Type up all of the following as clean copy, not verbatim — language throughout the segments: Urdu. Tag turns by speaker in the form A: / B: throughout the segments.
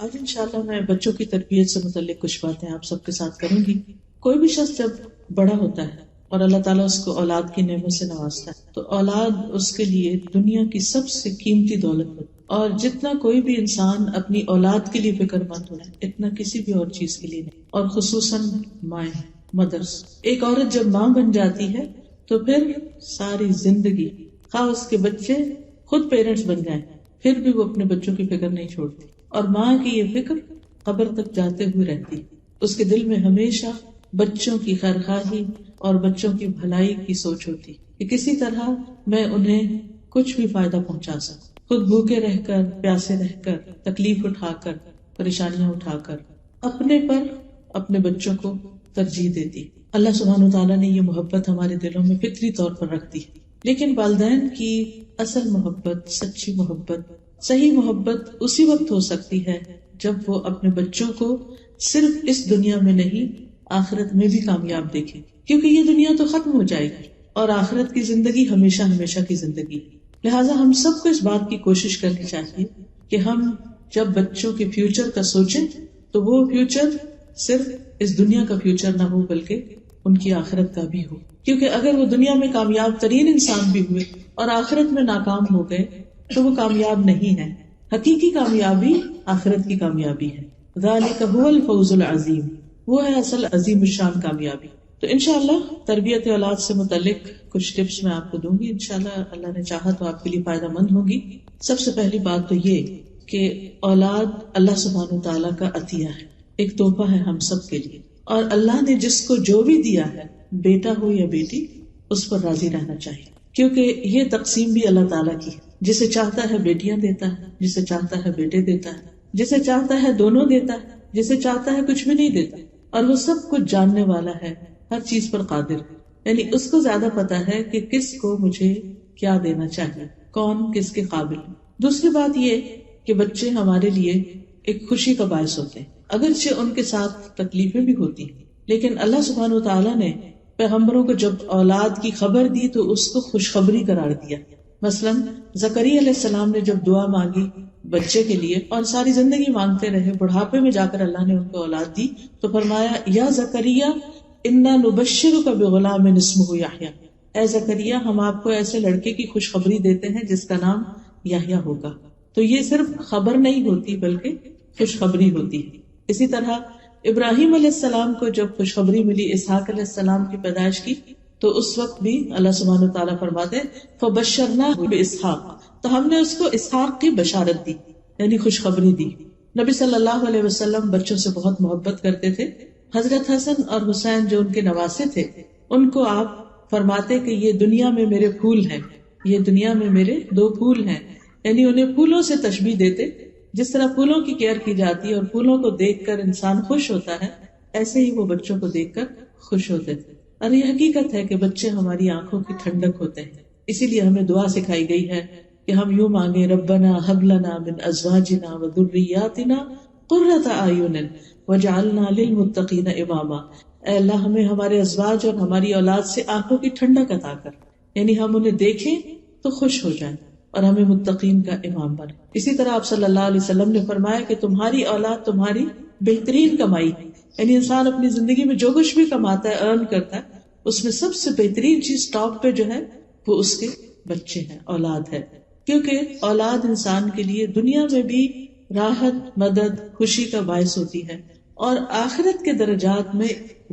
A: آج انشاءاللہ میں بچوں کی تربیت سے متعلق کچھ باتیں آپ سب کے ساتھ کروں گی۔ کوئی بھی شخص جب بڑا ہوتا ہے اور اللہ تعالیٰ اس کو اولاد کی نعمت سے نوازتا ہے تو اولاد اس کے لیے دنیا کی سب سے قیمتی دولت ہوتی ہے، اور جتنا کوئی بھی انسان اپنی اولاد کے لیے فکر مند ہوتا ہے اتنا کسی بھی اور چیز کے لیے نہیں، اور خصوصاً مائیں، مدرس۔ ایک عورت جب ماں بن جاتی ہے تو پھر ساری زندگی، خواہ اس کے بچے خود پیرنٹس بن جائیں، پھر بھی وہ اپنے بچوں کی فکر نہیں چھوڑتی، اور ماں کی یہ فکر قبر تک جاتے ہوئے رہتی۔ اس کے دل میں ہمیشہ بچوں کی خیرخواہی اور بچوں کی بھلائی کی سوچ ہوتی کہ کسی طرح میں انہیں کچھ بھی فائدہ پہنچا سکوں، خود بھوکے رہ کر، پیاسے رہ کر، تکلیف اٹھا کر، پریشانیاں اٹھا کر، اپنے پر اپنے بچوں کو ترجیح دیتی۔ اللہ سبحانہ وتعالیٰ نے یہ محبت ہمارے دلوں میں فطری طور پر رکھ دی، لیکن والدین کی اصل محبت، سچی محبت، صحیح محبت اسی وقت ہو سکتی ہے جب وہ اپنے بچوں کو صرف اس دنیا میں نہیں آخرت میں بھی کامیاب دیکھیں، کیونکہ یہ دنیا تو ختم ہو جائے گی اور آخرت کی زندگی ہمیشہ ہمیشہ کی زندگی۔ لہٰذا ہم سب کو اس بات کی کوشش کرنی چاہیے کہ ہم جب بچوں کے فیوچر کا سوچیں تو وہ فیوچر صرف اس دنیا کا فیوچر نہ ہو بلکہ ان کی آخرت کا بھی ہو، کیونکہ اگر وہ دنیا میں کامیاب ترین انسان بھی ہوئے اور آخرت میں ناکام ہو گئے تو وہ کامیاب نہیں ہے۔ حقیقی کامیابی آخرت کی کامیابی ہے۔ ذالک هو الفوز العظیم، وہ ہے اصل عظیم الشان کامیابی۔ تو انشاءاللہ تربیت اولاد سے متعلق کچھ ٹپس میں آپ کو دوں گی، انشاءاللہ اللہ نے چاہا تو آپ کے لیے فائدہ مند ہوگی۔ سب سے پہلی بات تو یہ کہ اولاد اللہ سبحانہ وتعالیٰ کا عطیہ ہے، ایک تحفہ ہے ہم سب کے لیے، اور اللہ نے جس کو جو بھی دیا ہے، بیٹا ہو یا بیٹی، اس پر راضی رہنا چاہیے، کیونکہ یہ تقسیم بھی اللہ تعالیٰ کی ہے۔ جسے چاہتا ہے بیٹیاں دیتا ہے، جسے چاہتا ہے بیٹے دیتا ہے، جسے چاہتا ہے دونوں دیتا ہے، جسے چاہتا ہے کچھ بھی نہیں دیتا، اور وہ سب کچھ جاننے والا ہے، ہر چیز پر قادر ہے، یعنی اس کو زیادہ پتا ہے کہ کس کو مجھے کیا دینا چاہیے، کون کس کے قابل ہے۔ دوسری بات یہ کہ بچے ہمارے لیے ایک خوشی کا باعث ہوتے ہیں، اگرچہ ان کے ساتھ تکلیفیں بھی ہوتی ہیں، لیکن اللہ سبحانہ وتعالیٰ نے پیغمبروں کو جب اولاد کی خبر دی تو اس کو خوشخبری قرار دیا۔ مثلاً زکریا علیہ السلام نے جب دعا مانگی بچے کے لیے اور ساری زندگی مانگتے رہے، بڑھاپے میں جا کر اللہ نے ان کو اولاد دی تو فرمایا یا زکریا انا نبشرک بغلام اسمہ یحییٰ، اے زکریا ہم آپ کو ایسے لڑکے کی خوشخبری دیتے ہیں جس کا نام یحییٰ ہوگا۔ تو یہ صرف خبر نہیں ہوتی بلکہ خوشخبری ہوتی ہے۔ اسی طرح ابراہیم علیہ السلام کو جب خوشخبری ملی اسحاق علیہ السلام کی پیدائش کی تو اس وقت بھی اللہ سبحانہ وتعالیٰ فرماتے فبشرناہ باسحاق، تو ہم نے اس کو اسحاق کی بشارت دی، یعنی خوشخبری دی۔ نبی صلی اللہ علیہ وسلم بچوں سے بہت محبت کرتے تھے۔ حضرت حسن اور حسین جو ان کے نواسے تھے، ان کو آپ فرماتے کہ یہ دنیا میں میرے پھول ہیں، یہ دنیا میں میرے دو پھول ہیں، یعنی انہیں پھولوں سے تشبیہ دیتے۔ جس طرح پھولوں کی کیئر کی جاتی ہے اور پھولوں کو دیکھ کر انسان خوش ہوتا ہے، ایسے ہی وہ بچوں کو دیکھ کر خوش ہوتے تھے۔ اور یہ حقیقت ہے کہ بچے ہماری آنکھوں کی ٹھنڈک ہوتے ہیں، اسی لیے ہمیں دعا سکھائی گئی ہے کہ ہم یوں مانگیں ربنا ہب لنا من ازواجنا وذریاتنا قرۃ اعین واجعلنا للمتقین اماما، اے اللہ ہمیں ہمارے ازواج اور ہماری اولاد سے آنکھوں کی ٹھنڈک عطا کر، یعنی ہم انہیں دیکھیں تو خوش ہو جائیں اور ہمیں متقین کا امام بنے۔ اسی طرح آپ صلی اللہ علیہ وسلم نے فرمایا کہ تمہاری اولاد تمہاری بہترین کمائی ہے، یعنی انسان اپنی زندگی میں جو کچھ بھی کماتا ہے، ارن کرتا ہے، اس میں سب سے بہترین چیز ٹاپ پہ جو ہے وہ اس کے بچے ہیں، اولاد ہے، کیونکہ اولاد انسان کے لیے دنیا میں بھی راحت، مدد، خوشی کا باعث ہوتی ہے اور آخرت کے درجات میں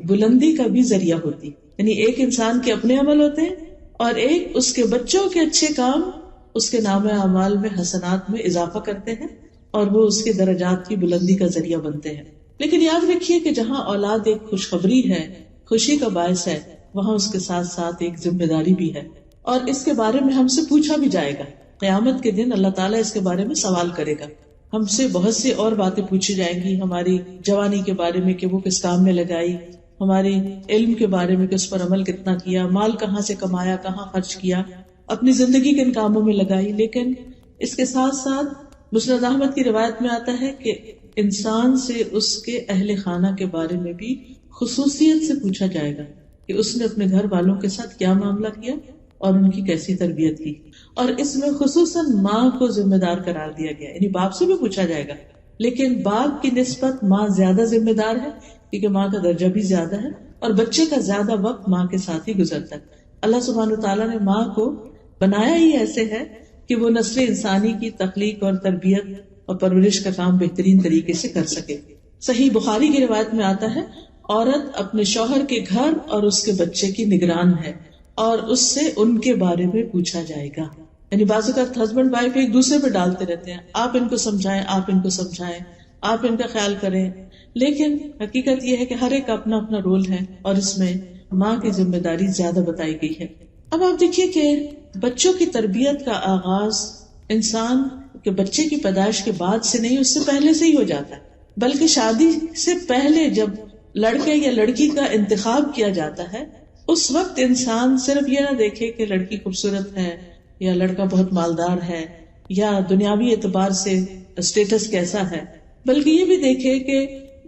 A: بلندی کا بھی ذریعہ ہوتی ہے۔ یعنی ایک انسان کے اپنے عمل ہوتے ہیں اور ایک اس کے بچوں کے اچھے کام اس کے نام اعمال میں، حسنات میں اضافہ کرتے ہیں اور وہ اس کے درجات کی بلندی کا ذریعہ بنتے ہیں۔ لیکن یاد رکھیے کہ جہاں اولاد ایک خوشخبری ہے، خوشی کا باعث ہے، وہاں اس کے ساتھ ساتھ ایک ذمہ داری بھی ہے، اور اس کے بارے میں ہم سے پوچھا بھی جائے گا۔ قیامت کے دن اللہ تعالیٰ اس کے بارے میں سوال کرے گا، ہم سے بہت سی اور باتیں پوچھی جائیں گی، ہماری جوانی کے بارے میں کہ وہ کس کام میں لگائی، ہماری علم کے بارے میں کہ اس پر عمل کتنا کیا، مال کہاں سے کمایا، کہاں خرچ کیا، اپنی زندگی کن کاموں میں لگائی۔ لیکن اس کے ساتھ ساتھ مسند احمد کی روایت میں آتا ہے کہ انسان سے اس کے اہل خانہ کے بارے میں بھی خصوصیت سے پوچھا جائے گا کہ اس نے اپنے گھر والوں کے ساتھ کیا معاملہ کیا اور ان کی کیسی تربیت کی، اور اس میں خصوصاً ماں کو ذمہ دار قرار دیا گیا، یعنی باپ سے بھی پوچھا جائے گا، لیکن باپ کی نسبت ماں زیادہ ذمہ دار ہے، کیونکہ ماں کا درجہ بھی زیادہ ہے اور بچے کا زیادہ وقت ماں کے ساتھ ہی گزرتا ہے۔ اللہ سبحانہ تعالیٰ نے ماں کو بنایا ہی ایسے ہے کہ وہ نسل انسانی کی تخلیق اور تربیت اور پرورش کا کام بہترین طریقے سے کر سکے۔ صحیح بخاری کی روایت میں آتا ہے، عورت اپنے شوہر کے گھر اور اس کے بچے کی نگران ہے اور اس سے ان کے بارے میں پوچھا جائے گا۔ یعنی بعض اوقات ہسبینڈ وائف ایک دوسرے پہ ڈالتے رہتے ہیں، آپ ان کو سمجھائیں، آپ ان کو سمجھائیں، آپ ان کا خیال کریں، لیکن حقیقت یہ ہے کہ ہر ایک کا اپنا اپنا رول ہے اور اس میں ماں کی ذمہ داری زیادہ بتائی گئی ہے۔ اب آپ دیکھیے کہ بچوں کی تربیت کا آغاز انسان کے بچے کی پیدائش کے بعد سے نہیں، اس سے پہلے سے ہی ہو جاتا ہے، بلکہ شادی سے پہلے جب لڑکے یا لڑکی کا انتخاب کیا جاتا ہے، اس وقت انسان صرف یہ نہ دیکھے کہ لڑکی خوبصورت ہے یا لڑکا بہت مالدار ہے یا دنیاوی اعتبار سے اسٹیٹس کیسا ہے، بلکہ یہ بھی دیکھے کہ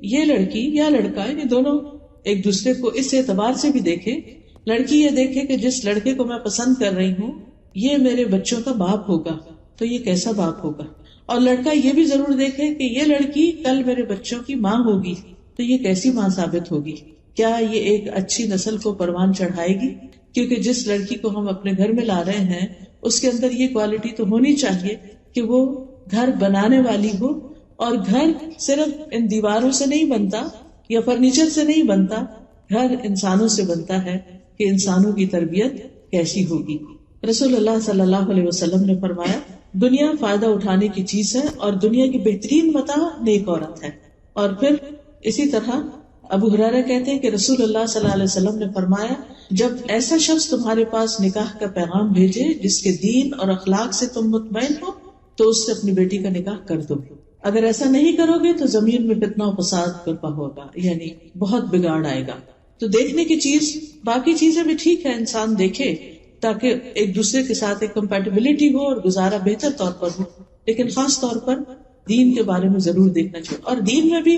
A: یہ لڑکی یا لڑکا، یعنی دونوں ایک دوسرے کو اس اعتبار سے بھی دیکھے۔ لڑکی یہ دیکھے کہ جس لڑکے کو میں پسند کر رہی ہوں یہ میرے بچوں کا باپ ہوگا تو یہ کیسا باپ ہوگا، اور لڑکا یہ بھی ضرور دیکھے کہ یہ لڑکی کل میرے بچوں کی ماں ہوگی تو یہ کیسی ماں ثابت ہوگی، کیا یہ ایک اچھی نسل کو پروان چڑھائے گی، کیونکہ جس لڑکی کو ہم اپنے گھر میں لا رہے ہیں اس کے اندر یہ کوالٹی تو ہونی چاہیے کہ وہ گھر بنانے والی ہو، اور گھر صرف ان دیواروں سے نہیں بنتا یا فرنیچر سے نہیں بنتا، گھر انسانوں سے بنتا ہے کہ انسانوں کی تربیت کیسی ہوگی۔ رسول اللہ صلی اللہ علیہ وسلم نے فرمایا، دنیا فائدہ اٹھانے کی چیز ہے اور دنیا کی بہترین متاع نیک عورت ہے۔ اور پھر اسی طرح ابو ہریرہ کہتے ہیں کہ رسول اللہ صلی اللہ علیہ وسلم نے فرمایا، جب ایسا شخص تمہارے پاس نکاح کا پیغام بھیجے جس کے دین اور اخلاق سے تم مطمئن ہو تو اس سے اپنی بیٹی کا نکاح کر دو، اگر ایسا نہیں کرو گے تو زمین میں فتنہ و فساد برپا ہوگا، یعنی بہت بگاڑ آئے گا۔ تو دیکھنے کی چیز، باقی چیزیں بھی ٹھیک ہے انسان دیکھے تاکہ ایک دوسرے کے ساتھ ایک کمپیٹیبلٹی ہو اور گزارا بہتر طور پر ہو، لیکن خاص طور پر دین کے بارے میں ضرور دیکھنا چاہیے۔ اور دین میں بھی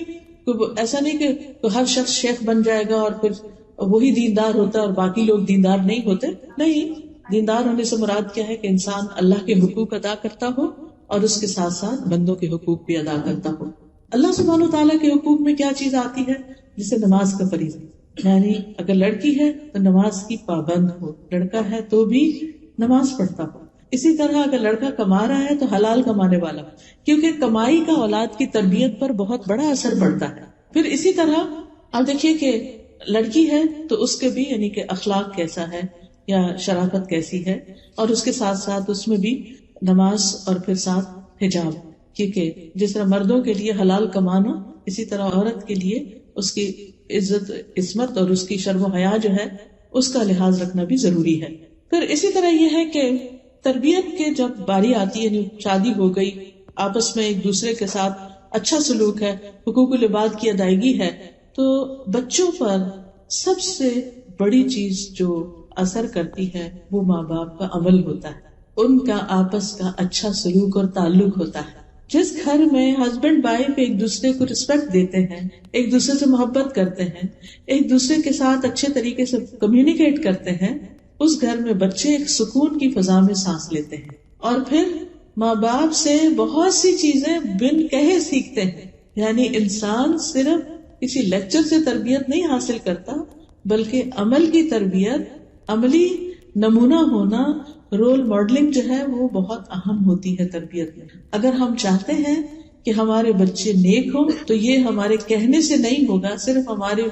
A: ایسا نہیں کہ ہر شخص شیخ بن جائے گا اور پھر وہی دیندار ہوتا ہے اور باقی لوگ دیندار نہیں ہوتے، نہیں، دیندار ہونے سے مراد کیا ہے کہ انسان اللہ کے حقوق ادا کرتا ہو اور اس کے ساتھ ساتھ بندوں کے حقوق بھی ادا کرتا ہو۔ اللہ سبحانہ تعالیٰ کے حقوق میں کیا چیز آتی ہے؟ جسے نماز کا فریضہ، یعنی اگر لڑکی ہے تو نماز کی پابند ہو، لڑکا ہے تو بھی نماز پڑھتا ہو۔ اسی طرح اگر لڑکا کما رہا ہے تو حلال کمانے والا، کیونکہ کمائی کا اولاد کی تربیت پر بہت بڑا اثر پڑتا ہے۔ پھر اسی طرح آپ دیکھیے کہ لڑکی ہے تو اس کے بھی یعنی کہ اخلاق کیسا ہے یا شرافت کیسی ہے، اور اس کے ساتھ ساتھ اس میں بھی نماز اور پھر ساتھ حجاب، کیونکہ جس طرح مردوں کے لیے حلال کمانا، اسی طرح عورت کے لیے اس کی عزت، عصمت اور اس کی شرم و حیا جو ہے اس کا لحاظ رکھنا بھی ضروری ہے۔ پھر اسی طرح یہ ہے کہ تربیت کے جب باری آتی ہے، یعنی شادی ہو گئی، آپس میں ایک دوسرے کے ساتھ اچھا سلوک ہے، حقوق العباد کی ادائیگی ہے، تو بچوں پر سب سے بڑی چیز جو اثر کرتی ہے وہ ماں باپ کا عمل ہوتا ہے، ان کا آپس کا اچھا سلوک اور تعلق ہوتا ہے۔ جس گھر میں ہسبینڈ وائف ایک دوسرے کو رسپیکٹ دیتے ہیں، ایک دوسرے سے محبت کرتے ہیں، ایک دوسرے کے ساتھ اچھے طریقے سے کمیونیکیٹ کرتے ہیں، اس گھر میں بچے ایک سکون کی فضا میں سانس لیتے ہیں، اور پھر ماں باپ سے بہت سی چیزیں بن کہے سیکھتے ہیں۔ یعنی انسان صرف کسی لیکچر سے تربیت نہیں حاصل کرتا، بلکہ عمل کی تربیت، عملی نمونہ ہونا، رول ماڈلنگ جو ہے وہ بہت اہم ہوتی ہے تربیت میں۔ اگر ہم چاہتے ہیں کہ ہمارے بچے نیک ہوں تو یہ ہمارے کہنے سے نہیں ہوگا، صرف ہمارے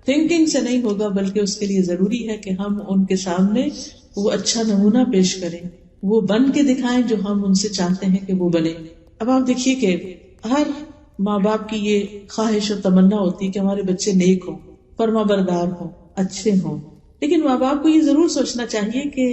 A: تھنکنگ سے نہیں ہوگا، بلکہ اس کے لیے ضروری ہے کہ ہم ان کے سامنے وہ اچھا نمونہ پیش کریں، وہ بن کے دکھائیں جو ہم ان سے چاہتے ہیں کہ وہ بنے۔ اب آپ دیکھیے کہ ہر ماں باپ کی یہ خواہش اور تمنا ہوتی ہے کہ ہمارے بچے نیک ہوں، فرما بردار ہوں، اچھے ہوں، لیکن ماں باپ کو یہ ضرور سوچنا چاہیے کہ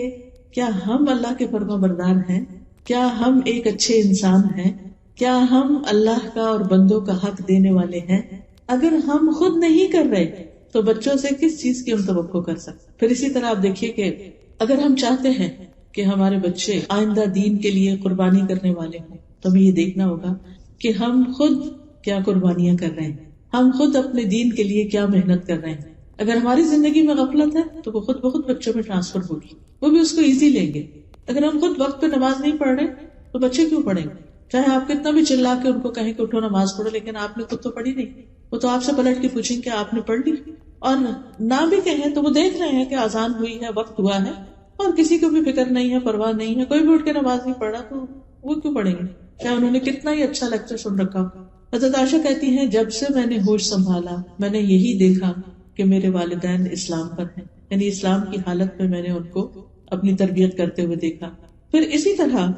A: کیا ہم اللہ کے فرما بردار ہیں؟ کیا ہم ایک اچھے انسان ہیں؟ کیا ہم اللہ کا اور بندوں کا حق دینے والے ہیں؟ اگر ہم خود نہیں کر رہے تو بچوں سے کس چیز کی ہم توقع کر سکتے؟ پھر اسی طرح آپ دیکھیے کہ اگر ہم چاہتے ہیں کہ ہمارے بچے آئندہ دین کے لیے قربانی کرنے والے ہوں تو ہمیں یہ دیکھنا ہوگا کہ ہم خود کیا قربانیاں کر رہے ہیں، ہم خود اپنے دین کے لیے کیا محنت کر رہے ہیں۔ اگر ہماری زندگی میں غفلت ہے تو وہ خود بخود بچوں میں ٹرانسفر ہوگی، وہ بھی اس کو ایزی لیں گے۔ اگر ہم خود وقت پہ نماز نہیں پڑھ رہے تو بچے کیوں پڑھیں گے؟ چاہے آپ کتنا بھی چلا کے ان کو کہیں کہ اٹھو نماز پڑھو، لیکن آپ نے خود تو پڑھی نہیں. وہ تو آپ سے پلٹ کے پوچھیں کہ آپ نے پڑھ لی، اور نہ بھی کہیں تو وہ دیکھ رہے ہیں کہ اذان ہوئی ہے، وقت ہوا ہے، اور کسی کو بھی فکر نہیں ہے، پرواہ نہیں ہے، کوئی بھی اٹھ کے نماز نہیں پڑھا تو وہ کیوں پڑھیں گے، چاہے انہوں نے کتنا ہی اچھا لیکچر سن رکھا ہو. حضرت عائشہ کہتی ہیں جب سے میں نے ہوش سنبھالا میں نے یہی دیکھا کہ میرے والدین اسلام پر ہیں، یعنی اسلام کی حالت میں نے ان کو اپنی تربیت کرتے ہوئے دیکھا. پھر اسی طرح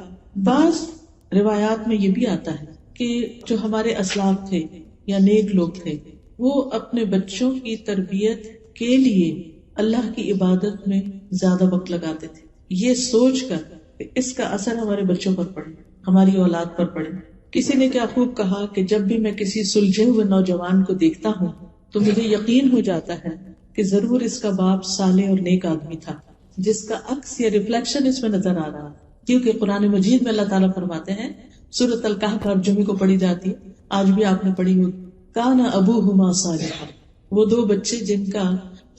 A: بعض روایات میں یہ بھی آتا ہے کہ جو ہمارے اسلاف تھے یا نیک لوگ تھے وہ اپنے بچوں کی تربیت کے لیے اللہ کی عبادت میں زیادہ وقت لگاتے تھے، یہ سوچ کر کہ اس کا اثر ہمارے بچوں پر پڑے، ہماری اولاد پر پڑے. کسی نے کیا خوب کہا کہ جب بھی میں کسی سلجھے ہوئے نوجوان کو دیکھتا ہوں تو مجھے یقین ہو جاتا ہے کہ ضرور اس کا باپ صالح اور نیک آدمی تھا، جس کا عکس یا ریفلیکشن اس میں نظر آ رہا. کیونکہ قرآن مجید میں اللہ تعالیٰ فرماتے ہیں، سورۃ الکہف ہر جمعے کو پڑھی جاتی ہے، آج بھی آپ نے پڑھی ہوگی، کان ابوہما صالحا، وہ دو بچے جن کا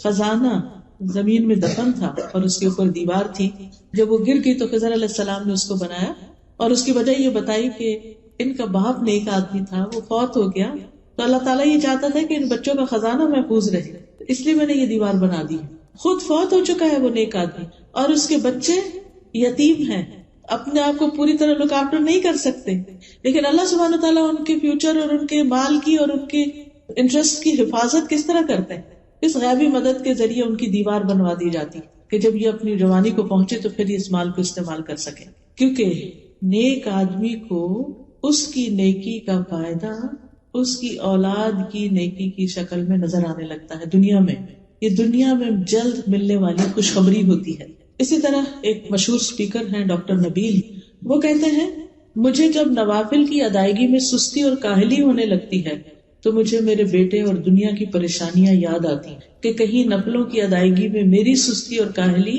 A: خزانہ زمین میں دفن تھا اور اس کے اوپر دیوار تھی، جب وہ گر گئی تو خضر علیہ السلام نے اس کو بنایا، اور اس کی وجہ یہ بتائی کہ ان کا باپ نیک آدمی تھا، وہ فوت ہو گیا تو اللہ تعالیٰ یہ چاہتا تھا کہ ان بچوں کا خزانہ محفوظ رہے، اس لیے میں نے یہ دیوار بنا دی. خود فوت ہو چکا ہے وہ نیک آدمی، اور اس کے بچے یتیم ہیں، اپنے آپ کو پوری طرح لک آفٹر نہیں کر سکتے، لیکن اللہ سبحانہ وتعالیٰ ان کے فیوچر اور ان کے مال کی اور ان کے انٹرسٹ کی حفاظت کس طرح کرتے ہیں؟ اس غیبی مدد کے ذریعے ان کی دیوار بنوا دی جاتی کہ جب یہ اپنی جوانی کو پہنچے تو پھر اس مال کو استعمال کر سکے. کیونکہ نیک آدمی کو اس کی نیکی کا فائدہ اس کی اولاد کی نیکی کی شکل میں نظر آنے لگتا ہے دنیا میں، یہ دنیا میں جلد ملنے والی خوشخبری ہوتی ہے. اسی طرح ایک مشہور سپیکر ہیں ڈاکٹر نبیل، وہ کہتے ہیں مجھے جب نوافل کی ادائیگی میں سستی اور کاہلی ہونے لگتی ہے تو مجھے میرے بیٹے اور دنیا کی پریشانیاں یاد آتی کہ کہیں نفلوں کی ادائیگی میں میری سستی اور کاہلی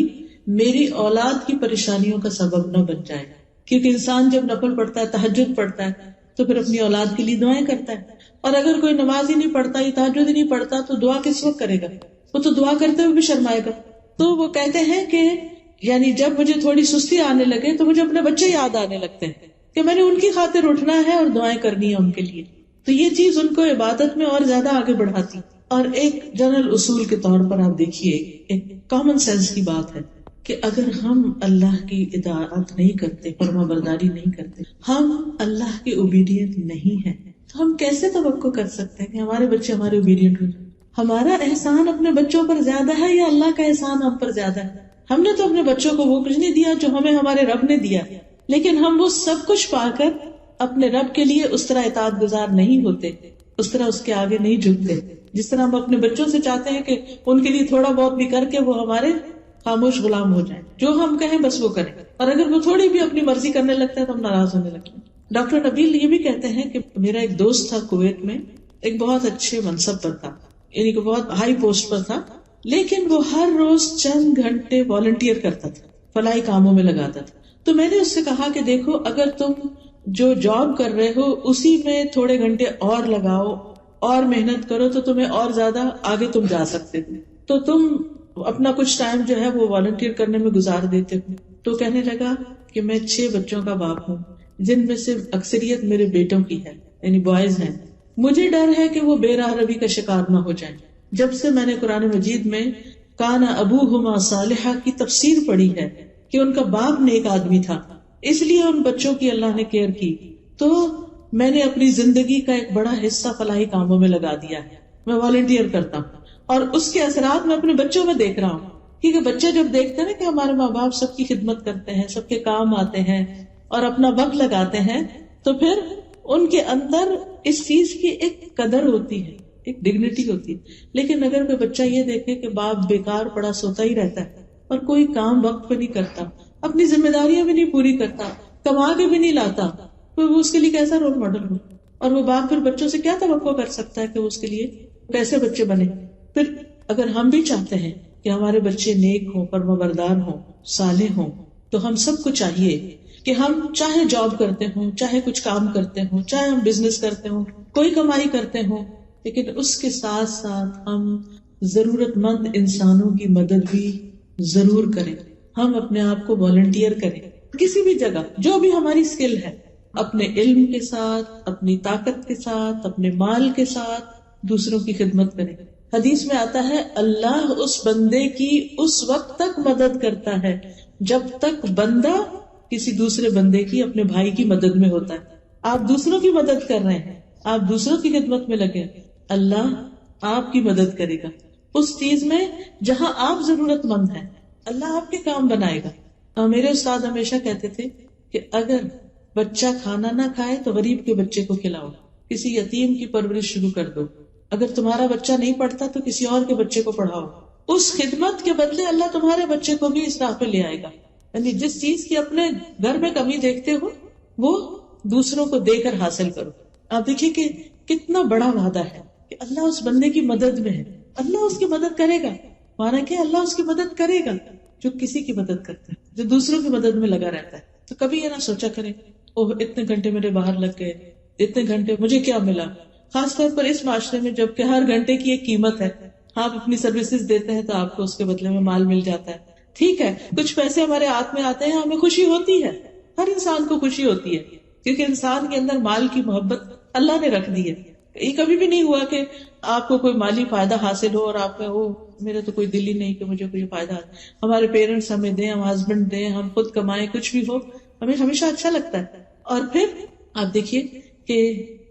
A: میری اولاد کی پریشانیوں کا سبب نہ بن جائے. کیونکہ انسان جب نفل پڑھتا ہے، تہجد پڑھتا ہے، تو پھر اپنی اولاد کے لیے دعائیں کرتا ہے، اور اگر کوئی نماز ہی نہیں پڑھتا یا تہجد ہی نہیں پڑھتا تو دعا کس وقت کرے گا؟ وہ تو دعا کرتے ہوئے بھی شرمائے گا. تو وہ کہتے ہیں کہ یعنی جب مجھے تھوڑی سستی آنے لگے تو مجھے اپنے بچے یاد آنے لگتے ہیں کہ میں نے ان کی خاطر اٹھنا ہے اور دعائیں کرنی ہے ان کے لیے. تو یہ چیز ان کو عبادت میں اور زیادہ آگے بڑھاتی. اور ایک جنرل اصول کے طور پر آپ دیکھیے، ایک کامن سینس کی بات ہے کہ اگر ہم اللہ کی اطاعت نہیں کرتے، فرما برداری نہیں کرتے، ہم اللہ کے اوبیڈینٹ نہیں ہیں، تو ہم کیسے توقع کر سکتے ہیں کہ ہمارے بچے ہمارے اوبیڈینٹ ہو جائیں؟ ہمارا احسان اپنے بچوں پر زیادہ ہے یا اللہ کا احسان ہم پر زیادہ ہے؟ ہم نے تو اپنے بچوں کو وہ کچھ نہیں دیا جو ہمیں ہمارے رب نے دیا، لیکن ہم وہ سب کچھ پا کر اپنے رب کے لیے اس طرح اطاعت گزار نہیں ہوتے، اس طرح اس کے آگے نہیں جھکتے جس طرح ہم اپنے بچوں سے چاہتے ہیں کہ ان کے لیے تھوڑا بہت بھی کر کے وہ ہمارے خاموش غلام ہو جائیں، جو ہم کہیں بس وہ کریں، اور اگر وہ تھوڑی بھی اپنی مرضی کرنے لگتا ہے تو ہم ناراض ہونے لگتے ہیں. ڈاکٹر نبیل یہ بھی کہتے ہیں کہ میرا ایک دوست تھا کویت میں، ایک بہت اچھے منصب پر تھا، یعنی کہ بہت ہائی پوسٹ پر تھا، لیکن وہ ہر روز چند گھنٹے والنٹیئر کرتا تھا، فلاحی کاموں میں لگاتا تھا. تو میں نے اس سے کہا کہ دیکھو اگر تم جو جاب کر رہے ہو اسی میں تھوڑے گھنٹے اور لگاؤ اور محنت کرو تو تمہیں اور زیادہ آگے تم جا سکتے ہو، تو تم اپنا کچھ ٹائم جو ہے وہ والنٹیئر کرنے میں گزار دیتے ہو. تو کہنے لگا کہ میں 6 بچوں کا باپ ہوں جن میں سے اکثریت میرے بیٹوں کی ہے، یعنی بوائز ہیں. مجھے ڈر ہے کہ وہ بے راہ روی کا شکار نہ ہو جائیں. جب سے میں نے قرآن مجید میں کان ابوہما صالحا کی تفسیر پڑھی ہے کہ ان کا باپ نیک آدمی تھا، اس لیے ان بچوں کی اللہ نے کیئر کی، تو میں نے اپنی زندگی کا ایک بڑا حصہ فلاحی کاموں میں لگا دیا ہے. میں والنٹیئر کرتا ہوں اور اس کے اثرات میں اپنے بچوں میں دیکھ رہا ہوں، کیونکہ بچے جب دیکھتے ہیں نا کہ ہمارے ماں باپ سب کی خدمت کرتے ہیں، سب کے کام آتے ہیں اور اپنا وقت لگاتے ہیں، تو پھر ان کے اندر اس چیز کی ایک قدر ہوتی ہے، ایک ڈگنیٹی ہوتی ہے. لیکن اگر کوئی بچہ یہ دیکھے کہ باپ بیکار پڑا سوتا ہی رہتا ہے اور کوئی کام وقت پہ نہیں کرتا، اپنی ذمہ داریاں بھی نہیں پوری کرتا، کما کے بھی نہیں لاتا، تو وہ اس کے لیے کیسا رول ماڈل ہو؟ اور وہ باپ پھر بچوں سے کیا توقع کر سکتا ہے کہ وہ اس کے لیے کیسے بچے بنے؟ پھر اگر ہم بھی چاہتے ہیں کہ ہمارے بچے نیک ہوں، فرمانبردار ہوں، صالح ہوں، تو ہم سب کو چاہیے کہ ہم چاہے جاب کرتے ہوں، چاہے کچھ کام کرتے ہوں، چاہے ہم بزنس کرتے ہوں، کوئی کمائی کرتے ہوں، لیکن اس کے ساتھ ساتھ ہم ضرورت مند انسانوں کی مدد بھی ضرور کریں. ہم اپنے آپ کو والنٹیئر کریں کسی بھی جگہ، جو بھی ہماری اسکل ہے. اپنے علم کے ساتھ، اپنی طاقت کے ساتھ، اپنے مال کے ساتھ دوسروں کی خدمت کریں. حدیث میں آتا ہے اللہ اس بندے کی اس وقت تک مدد کرتا ہے جب تک بندہ کسی دوسرے بندے کی، اپنے بھائی کی مدد میں ہوتا ہے. آپ دوسروں کی مدد کر رہے ہیں، آپ دوسروں کی خدمت میں لگے، اللہ آپ کی مدد کرے گا اس چیز میں جہاں آپ ضرورت مند ہیں. اللہ آپ کے کام بنائے گا. میرے استاد ہمیشہ کہتے تھے کہ اگر بچہ کھانا نہ کھائے تو غریب کے بچے کو کھلاؤ، کسی یتیم کی پرورش شروع کر دو. اگر تمہارا بچہ نہیں پڑھتا تو کسی اور کے بچے کو پڑھاؤ. اس خدمت کے بدلے اللہ تمہارے بچے کو بھی اس راہ پہ لے آئے گا. یعنی جس چیز کی اپنے گھر میں کمی دیکھتے ہو وہ دوسروں کو دے کر حاصل کرو. آپ دیکھیے کہ کتنا بڑا وعدہ ہے کہ اللہ اس بندے کی مدد میں ہے، اللہ اس کی مدد کرے گا. مانا کہ اللہ اس کی مدد کرے گا جو کسی کی مدد کرتا ہے، جو دوسروں کی مدد میں لگا رہتا ہے. تو کبھی یہ نہ سوچا کرے اوہ اتنے گھنٹے میرے باہر لگ گئے، اتنے گھنٹے مجھے کیا ملا. خاص طور پر اس معاشرے میں جب کہ ہر گھنٹے کی ایک قیمت ہے. آپ اپنی سروسز دیتے ہیں تو آپ کو اس کے بدلے میں مال مل جاتا ہے. ٹھیک ہے کچھ پیسے ہمارے ہاتھ میں آتے ہیں، ہمیں خوشی ہوتی ہے، ہر انسان کو خوشی ہوتی ہے کیونکہ انسان کے اندر مال کی محبت اللہ نے رکھ دی ہے. یہ کبھی بھی نہیں ہوا کہ آپ کو کوئی مالی فائدہ حاصل ہو اور آپ کا میرا تو کوئی دل ہی نہیں کہ مجھے کوئی فائدہ ہے. ہمارے پیرنٹس ہمیں دیں، ہم ہسبینڈ دیں، ہم خود کمائیں، کچھ بھی ہو ہمیں ہمیشہ اچھا لگتا ہے. اور پھر آپ دیکھیے کہ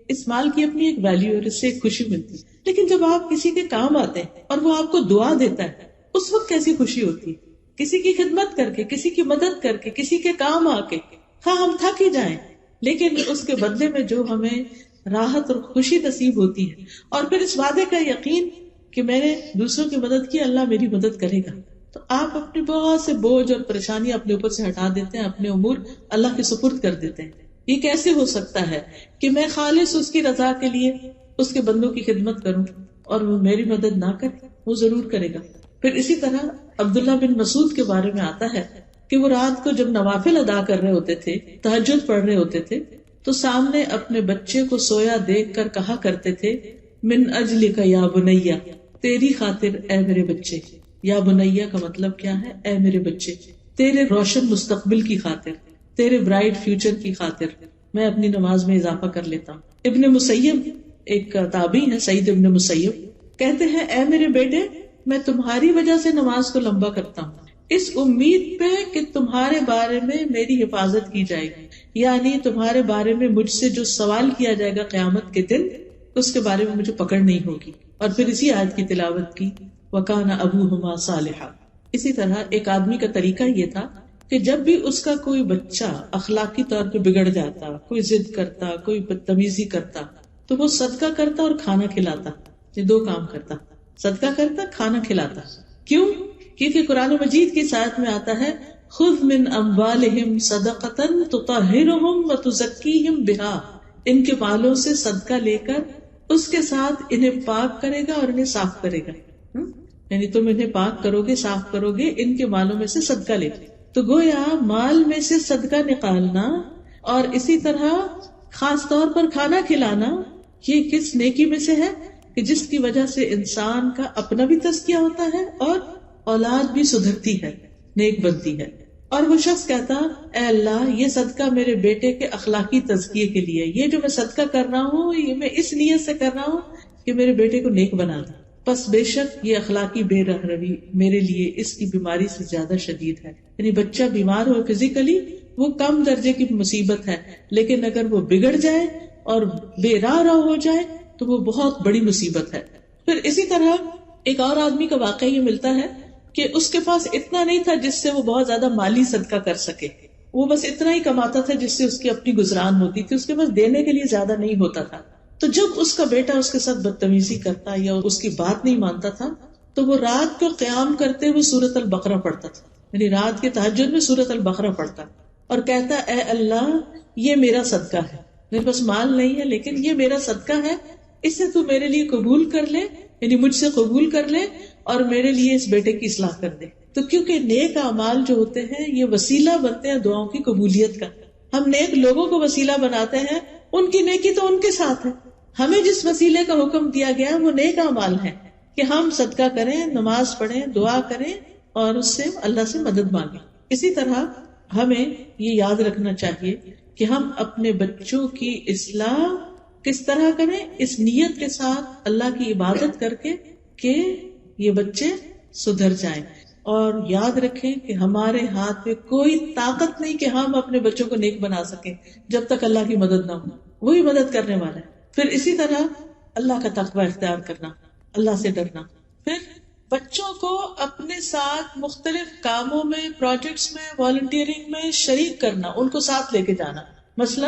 A: اس مال کی اپنی ایک ویلیو اور اس سے ایک خوشی ملتی ہے. لیکن جب آپ کسی کے کام آتے ہیں اور وہ آپ کو دعا دیتا ہے اس وقت کیسی خوشی ہوتی ہے. کسی کی خدمت کر کے، کسی کی مدد کر کے، کسی کے کام آ کے، ہاں ہم تھک ہی جائیں لیکن اس کے بدلے میں جو ہمیں راحت اور خوشی نصیب ہوتی ہے اور پھر اس وعدے کا یقین کہ میں نے دوسروں کی مدد کی، اللہ میری مدد کرے گا. تو آپ اپنے بہت سے بوجھ اور پریشانیاں اپنے اوپر سے ہٹا دیتے ہیں، اپنے امور اللہ کے سپرد کر دیتے ہیں. یہ کیسے ہو سکتا ہے کہ میں خالص اس کی رضا کے لیے اس کے بندوں کی خدمت کروں اور وہ میری مدد نہ کرے؟ وہ ضرور کرے گا. پھر اسی طرح عبداللہ بن مسعود کے بارے میں آتا ہے کہ وہ رات کو جب نوافل ادا کر رہے ہوتے تھے، تہجد پڑھ رہے ہوتے تھے، تو سامنے اپنے بچے کو سویا دیکھ کر کہا کرتے تھے من اجلک یا بنیا، تیری خاطر اے میرے بچے. یا بنیا کا مطلب کیا ہے؟ اے میرے بچے، تیرے روشن مستقبل کی خاطر، تیرے برائٹ فیوچر کی خاطر میں اپنی نماز میں اضافہ کر لیتا ہوں. ابن مسیب ایک تابعی ہے، سعید ابن مسیب، کہتے ہیں اے میرے بیٹے میں تمہاری وجہ سے نماز کو لمبا کرتا ہوں اس امید پہ کہ تمہارے بارے میں میری حفاظت کی جائے گی، یعنی تمہارے بارے میں مجھ سے جو سوال کیا جائے گا قیامت کے دن اس کے بارے میں مجھے پکڑ نہیں ہوگی. اور پھر اسی آیت کی تلاوت کی وَكَانَ أَبُوهُمَا صَالِحًا. اسی طرح ایک آدمی کا طریقہ یہ تھا کہ جب بھی اس کا کوئی بچہ اخلاقی طور پہ بگڑ جاتا، کوئی ضد کرتا، کوئی بدتمیزی کرتا، تو وہ صدقہ کرتا اور کھانا کھلاتا. یہ دو کام کرتا، صدقہ کرتا، کھانا کھلاتا. کیوں؟ کیونکہ قرآن مجید کی آیت میں آتا ہے خذ من اموالہم صدقۃ تطہرہم وتزکیہم بہا، ان کے مالوں سے صدقہ لے کر اس کے ساتھ انہیں پاک کرے گا اور انہیں صاف کرے گا. یعنی تم انہیں پاک کرو گے، صاف کرو گے ان کے مالوں میں سے صدقہ لے کے. تو گویا مال میں سے صدقہ نکالنا اور اسی طرح خاص طور پر کھانا کھلانا یہ کس نیکی میں سے ہے کہ جس کی وجہ سے انسان کا اپنا بھی تزکیہ ہوتا ہے اور اولاد بھی سدھرتی ہے، نیک بنتی ہے. اور وہ شخص کہتا اے اللہ یہ صدقہ میرے بیٹے کے اخلاقی تزکیے کے لیے، یہ جو میں صدقہ کر رہا ہوں یہ میں اس نیت سے کر رہا ہوں کہ میرے بیٹے کو نیک بنا دوں. بس بے شک یہ اخلاقی بے رہروی میرے لیے اس کی بیماری سے زیادہ شدید ہے. یعنی بچہ بیمار ہو فزیکلی وہ کم درجے کی مصیبت ہے، لیکن اگر وہ بگڑ جائے اور بے راہ ہو جائے تو وہ بہت بڑی مصیبت ہے. پھر اسی طرح ایک اور آدمی کا واقعہ یہ ملتا ہے کہ اس کے پاس اتنا نہیں تھا جس سے وہ بہت زیادہ مالی صدقہ کر سکے، وہ بس اتنا ہی کماتا تھا جس سے اس کی اپنی گزران ہوتی تھی، اس کے پاس دینے کے لیے زیادہ نہیں ہوتا تھا. تو جب اس کا بیٹا اس کے ساتھ بدتمیزی کرتا یا اس کی بات نہیں مانتا تھا تو وہ رات کو قیام کرتے ہوئے سورۃ البقرہ پڑھتا تھا، یعنی رات کے تہجد میں سورۃ البقرہ پڑھتا اور کہتا اے اللہ یہ میرا صدقہ ہے، میرے پاس مال نہیں ہے لیکن یہ میرا صدقہ ہے، اسے تو میرے لیے قبول کر لے، یعنی مجھ سے قبول کر لے اور میرے لیے اس بیٹے کی اصلاح کر دے. تو کیونکہ نیک اعمال جو ہوتے ہیں یہ وسیلہ بنتے ہیں دعاؤں کی قبولیت کا. ہم نیک لوگوں کو وسیلہ بناتے ہیں، ان کی نیکی تو ان کے ساتھ ہے. ہمیں جس وسیلے کا حکم دیا گیا وہ نیک اعمال ہے کہ ہم صدقہ کریں، نماز پڑھیں، دعا کریں اور اس سے اللہ سے مدد مانگیں. اسی طرح ہمیں یہ یاد رکھنا چاہیے کہ ہم اپنے بچوں کی اصلاح کس طرح کریں، اس نیت کے ساتھ اللہ کی عبادت کر کے کہ یہ بچے سدھر جائیں. اور یاد رکھیں کہ ہمارے ہاتھ میں کوئی طاقت نہیں کہ ہم اپنے بچوں کو نیک بنا سکیں جب تک اللہ کی مدد نہ ہو. وہی مدد کرنے والا ہے. پھر اسی طرح اللہ کا تقوی اختیار کرنا، اللہ سے ڈرنا. پھر بچوں کو اپنے ساتھ مختلف کاموں میں، پروجیکٹس میں، والنٹیئرنگ میں شریک کرنا، ان کو ساتھ لے کے جانا. مثلا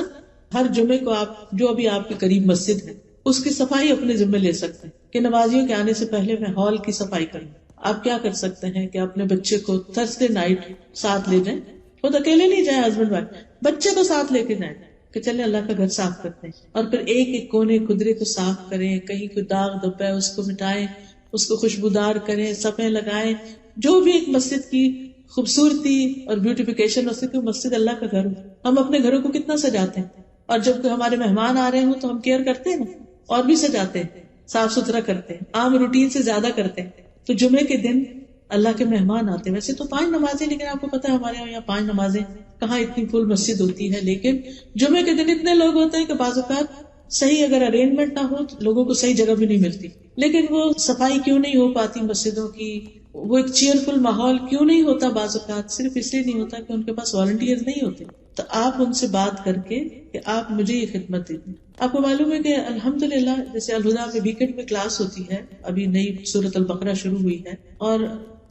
A: ہر جمعے کو آپ جو ابھی آپ کے قریب مسجد ہے اس کی صفائی اپنے ذمہ لے سکتے ہیں کہ نمازیوں کے آنے سے پہلے میں ہال کی صفائی کروں. آپ کیا کر سکتے ہیں کہ اپنے بچے کو تھرسڈے نائٹ ساتھ لے جائیں. خود اکیلے نہیں جائیں، ہسبینڈ وائف، بچے کو ساتھ لے کے جائیں کہ چلے اللہ کا گھر صاف کرتے ہیں. اور پھر ایک ایک کونے خدرے کو صاف کریں، کہیں کوئی داغ دھبا ہے اس کو مٹائیں، اس کو خوشبودار کریں، صفیں لگائیں. جو بھی ایک مسجد کی خوبصورتی اور بیوٹیفیکیشن ہو سکے، مسجد اللہ کا گھر ہو. ہم اپنے گھروں کو کتنا سجاتے ہیں، اور جب ہمارے مہمان آ رہے ہوں تو ہم کیئر کرتے ہیں اور بھی سجاتے ہیں، صاف ستھرا کرتے ہیں، عام روٹین سے زیادہ کرتے ہیں. تو جمعے کے دن اللہ کے مہمان آتے ہیں. ویسے تو 5 نمازیں، لیکن آپ کو پتا ہے ہمارے یہاں 5 نمازیں کہاں اتنی فل مسجد ہوتی ہے. لیکن جمعے کے دن اتنے لوگ ہوتے ہیں کہ بعض اوقات صحیح اگر ارینجمنٹ نہ ہو تو لوگوں کو صحیح جگہ بھی نہیں ملتی. لیکن وہ صفائی کیوں نہیں ہو پاتی مسجدوں کی، وہ ایک چیئرفل ماحول کیوں نہیں ہوتا بعض اوقات؟ صرف اس لیے نہیں ہوتا کہ ان کے پاس والنٹیئر نہیں ہوتے. تو آپ ان سے بات کر کے کہ آپ مجھے یہ خدمت دیتے. آپ کو معلوم ہے کہ الحمدللہ جیسے الہدا میں ویکینڈ میں کلاس ہوتی ہے، ابھی نئی سورۃ البقرہ شروع ہوئی ہے، اور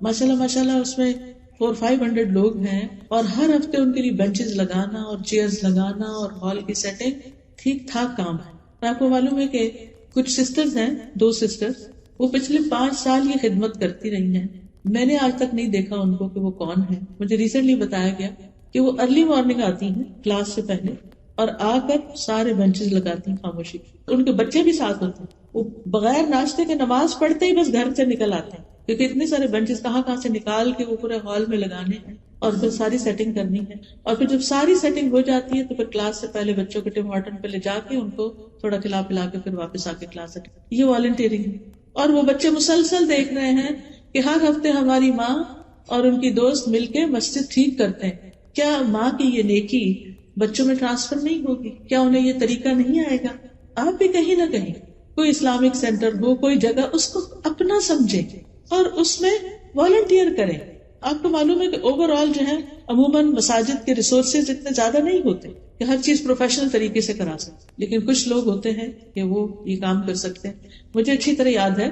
A: ماشاءاللہ اس میں 400-500 لوگ ہیں، اور ہر ہفتے ان کے لیے بینچز لگانا اور چیئرز لگانا اور ہال کی سیٹنگ ٹھیک ٹھاک کام ہے. اور آپ کو معلوم ہے کہ کچھ سسٹرز ہیں، 2 سسٹرز، وہ پچھلے 5 سال یہ خدمت کرتی رہی ہیں. میں نے آج تک نہیں دیکھا ان کو کہ وہ کون ہے. مجھے ریسنٹلی بتایا گیا کہ وہ ارلی مارننگ آتی ہیں کلاس سے پہلے اور آ کر سارے بینچز لگاتی ہیں خاموشی. ان کے بچے بھی ساتھ ہوتے ہیں. وہ بغیر ناشتے کے نماز پڑھتے ہی بس گھر سے نکل آتے ہیں، کیونکہ اتنے سارے بینچز کہاں سے نکال کے وہ پورے ہال میں لگانے ہیں اور پھر ساری سیٹنگ کرنی ہے. اور پھر جب ساری سیٹنگ ہو جاتی ہے تو پھر کلاس سے پہلے بچوں کو ٹم ہارٹن پہ لے جا کے ان کو تھوڑا کھلا پلا کے پھر واپس آ کے کلاس اٹینڈ. یہ والنٹیئرنگ ہے. اور وہ بچے مسلسل دیکھ رہے ہیں کہ ہر ہفتے ہماری ماں اور ان کی دوست مل کے مسجد ٹھیک کرتے ہیں. کیا ماں کی یہ نیکی بچوں میں ٹرانسفر نہیں ہوگی؟ کیا انہیں یہ طریقہ نہیں آئے گا؟ آپ بھی کہیں نہ کہیں کوئی اسلامک سینٹر ہو، کوئی جگہ، اس کو اپنا سمجھیں اور اس میں والنٹیئر کریں. آپ کو معلوم ہے کہ اوور آل جو ہے عموماً مساجد کے ریسورسز اتنے زیادہ نہیں ہوتے کہ ہر چیز پروفیشنل طریقے سے کرا سکتے، لیکن کچھ لوگ ہوتے ہیں کہ وہ یہ کام کر سکتے ہیں. مجھے اچھی طرح یاد ہے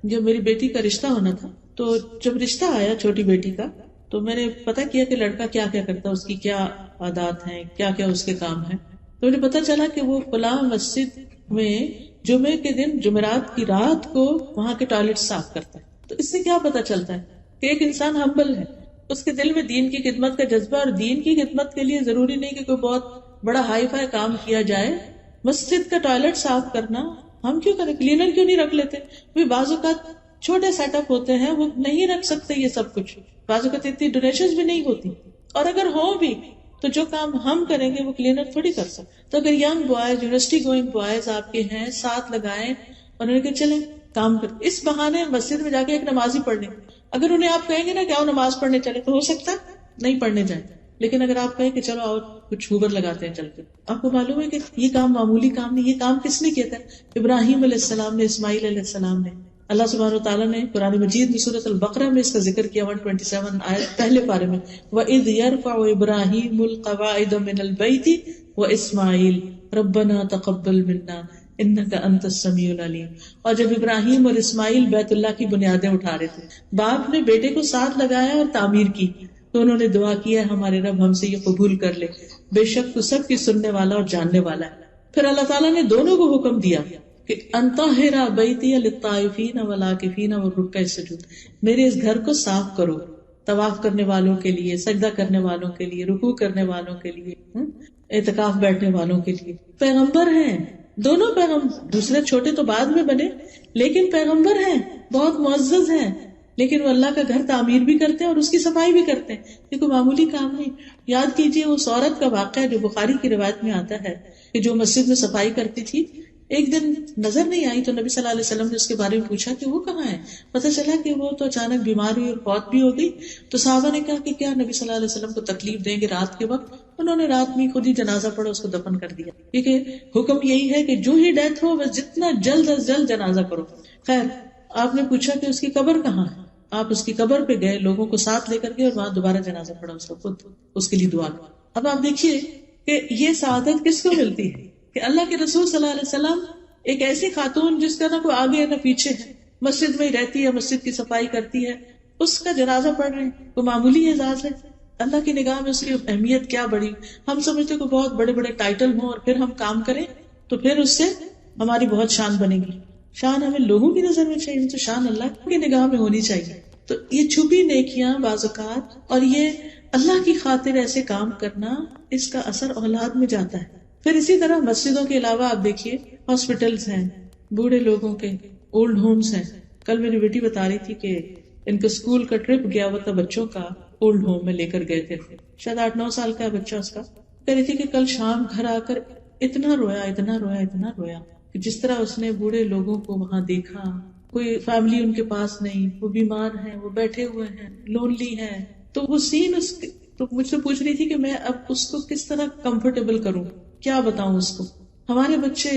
A: جب میری بیٹی کا رشتہ ہونا تھا، تو جب رشتہ آیا چھوٹی بیٹی کا، تو میں نے پتا کیا کہ لڑکا کیا کیا کرتا ہے، اس کی کیا عادات ہیں، کیا کیا اس کے کام ہیں. تو مجھے پتا چلا کہ وہ فلاں مسجد میں جمعے کے دن جمعرات کی رات کو وہاں کے ٹوائلٹ صاف کرتا ہے. تو اس سے کیا پتا چلتا ہے کہ ایک انسان ہمبل ہے، اس کے دل میں دین کی خدمت کا جذبہ. اور دین کی خدمت کے لیے ضروری نہیں کہ کوئی بہت بڑا ہائی فائی کام کیا جائے. مسجد کا ٹوائلٹ صاف کرنا ہم کیوں کریں؟ کلینر کیوں نہیں رکھ لیتے؟ بعض اوقات چھوٹے سیٹ اپ ہوتے ہیں، وہ نہیں رکھ سکتے یہ سب کچھ. بعض اوقات اتنی ڈونیشنز بھی نہیں ہوتی، اور اگر ہو بھی تو جو کام ہم کریں گے وہ کلینر تھوڑی کر سکتے. تو اگر young boys, university going boys آپ کے ہیں، ساتھ لگائیں اور انہیں کہ چلیں کام کریں. اس بہانے مسجد میں جا کے ایک نماز ہی پڑھ لیں. اگر انہیں آپ کہیں گے نا کہ آؤ نماز پڑھنے چلے، تو ہو سکتا ہے نہیں پڑھنے جائیں. لیکن اگر آپ کہیں کہ چلو آؤ کچھ ہوبر لگاتے ہیں چل کے، آپ کو معلوم ہے کہ یہ کام معمولی کام نہیں. یہ کام کس نے کیا تھا؟ ابراہیم علیہ السلام نے، اسماعیل علیہ السلام نے. اللہ سبحانہ وتعالیٰ نے قرآن مجید میں سورۃ البقرہ میں اس کا ذکر کیا 127 آیت پہلے پارے میں. وَإِذْ يَرْفَعُ إِبْرَاهِيمُ الْقَوَاعِدَ مِنَ الْبَيْتِ وَإِسْمَاعِيلُ رَبَّنَا تَقَبَّلْ مِنَّا إِنَّكَ أَنْتَ السَّمِيعُ الْعَلِيمُ. اور جب ابراہیم اور اسماعیل بیت اللہ کی بنیادیں اٹھا رہے تھے، باپ نے بیٹے کو ساتھ لگایا اور تعمیر کی، تو انہوں نے دعا کی ہے ہمارے رب ہم سے یہ قبول کر لے، بے شک تو سب کی سننے والا اور جاننے والا ہے. پھر اللہ تعالیٰ نے دونوں کو حکم دیا کہ انطہر بیتی للطائفین والعاکفین والرکع السجود، میرے اس گھر کو صاف کرو طواف کرنے والوں کے لیے، سجدہ کرنے والوں کے لیے، رکوع کرنے والوں کے لیے، اعتکاف بیٹھنے والوں کے لیے. پیغمبر ہیں دونوں، پیغمبر دوسرے چھوٹے تو بعد میں بنے، لیکن پیغمبر ہیں، بہت معزز ہیں، لیکن وہ اللہ کا گھر تعمیر بھی کرتے ہیں اور اس کی صفائی بھی کرتے ہیں. یہ کوئی معمولی کام نہیں. یاد کیجئے اس عورت کا واقعہ جو بخاری کی روایت میں آتا ہے کہ جو مسجد میں صفائی کرتی تھی، ایک دن نظر نہیں آئی تو نبی صلی اللہ علیہ وسلم نے اس کے بارے میں پوچھا کہ وہ کہاں ہے. پتہ چلا کہ وہ تو اچانک بیمار ہوئی اور فوت بھی ہو گئی. تو صحابہ نے کہا کہ کیا نبی صلی اللہ علیہ وسلم کو تکلیف دیں گے رات کے وقت؟ انہوں نے رات میں خود ہی جنازہ پڑھا، اس کو دفن کر دیا، کیونکہ حکم یہی ہے کہ جو ہی ڈیتھ ہو بس جتنا جلد از جلد جنازہ کرو. خیر، آپ نے پوچھا کہ اس کی قبر کہاں ہے، آپ اس کی قبر پہ گئے، لوگوں کو ساتھ لے کر گئے اور وہاں دوبارہ جنازہ پڑھا اس کا خود، اس کے لیے دعا کی. اب آپ دیکھیے کہ یہ سعادت کس کو ملتی ہے کہ اللہ کے رسول صلی اللہ علیہ وسلم ایک ایسی خاتون جس کا نہ کوئی آگے ہے نہ پیچھے ہے، مسجد میں ہی رہتی ہے، مسجد کی صفائی کرتی ہے، اس کا جنازہ پڑھ رہے ہیں. کوئی معمولی اعزاز ہے؟ اللہ کی نگاہ میں اس کی اہمیت کیا بڑی. ہم سمجھتے کہ بہت بڑے بڑے ٹائٹل ہوں اور پھر ہم کام کریں تو پھر اس سے ہماری بہت شان بنے گی. شان ہمیں لوگوں کی نظر میں چاہیے تو شان اللہ کی نگاہ میں ہونی چاہیے. تو یہ چھپی نیکیاں بعض اوقات اور یہ اللہ کی خاطر ایسے کام کرنا، اس کا اثر اولاد میں جاتا ہے. پھر اسی طرح مسجدوں کے علاوہ آپ دیکھیے ہاسپٹلز ہیں، بوڑھے لوگوں کے اولڈ ہومز ہیں. کل میری بیٹی بتا رہی تھی کہ ان کا اسکول کا ٹرپ گیا ہوا تھا بچوں کا، اولڈ ہوم میں لے کر گئے تھے، شاید 8-9 سال کا ہے بچہ اس کا. کہہ رہی تھی کہ کل شام گھر آ کر اتنا رویا اتنا رویا اتنا رویا کہ جس طرح اس نے بوڑھے لوگوں کو وہاں دیکھا، کوئی فیملی ان کے پاس نہیں، وہ بیمار ہیں، وہ بیٹھے ہوئے ہیں، لونلی ہیں. تو وہ سین تو مجھ سے پوچھ رہی تھی کہ میں اب اس کو کس طرح کمفرٹیبل کروں، کیا بتاؤں اس کو. ہمارے بچے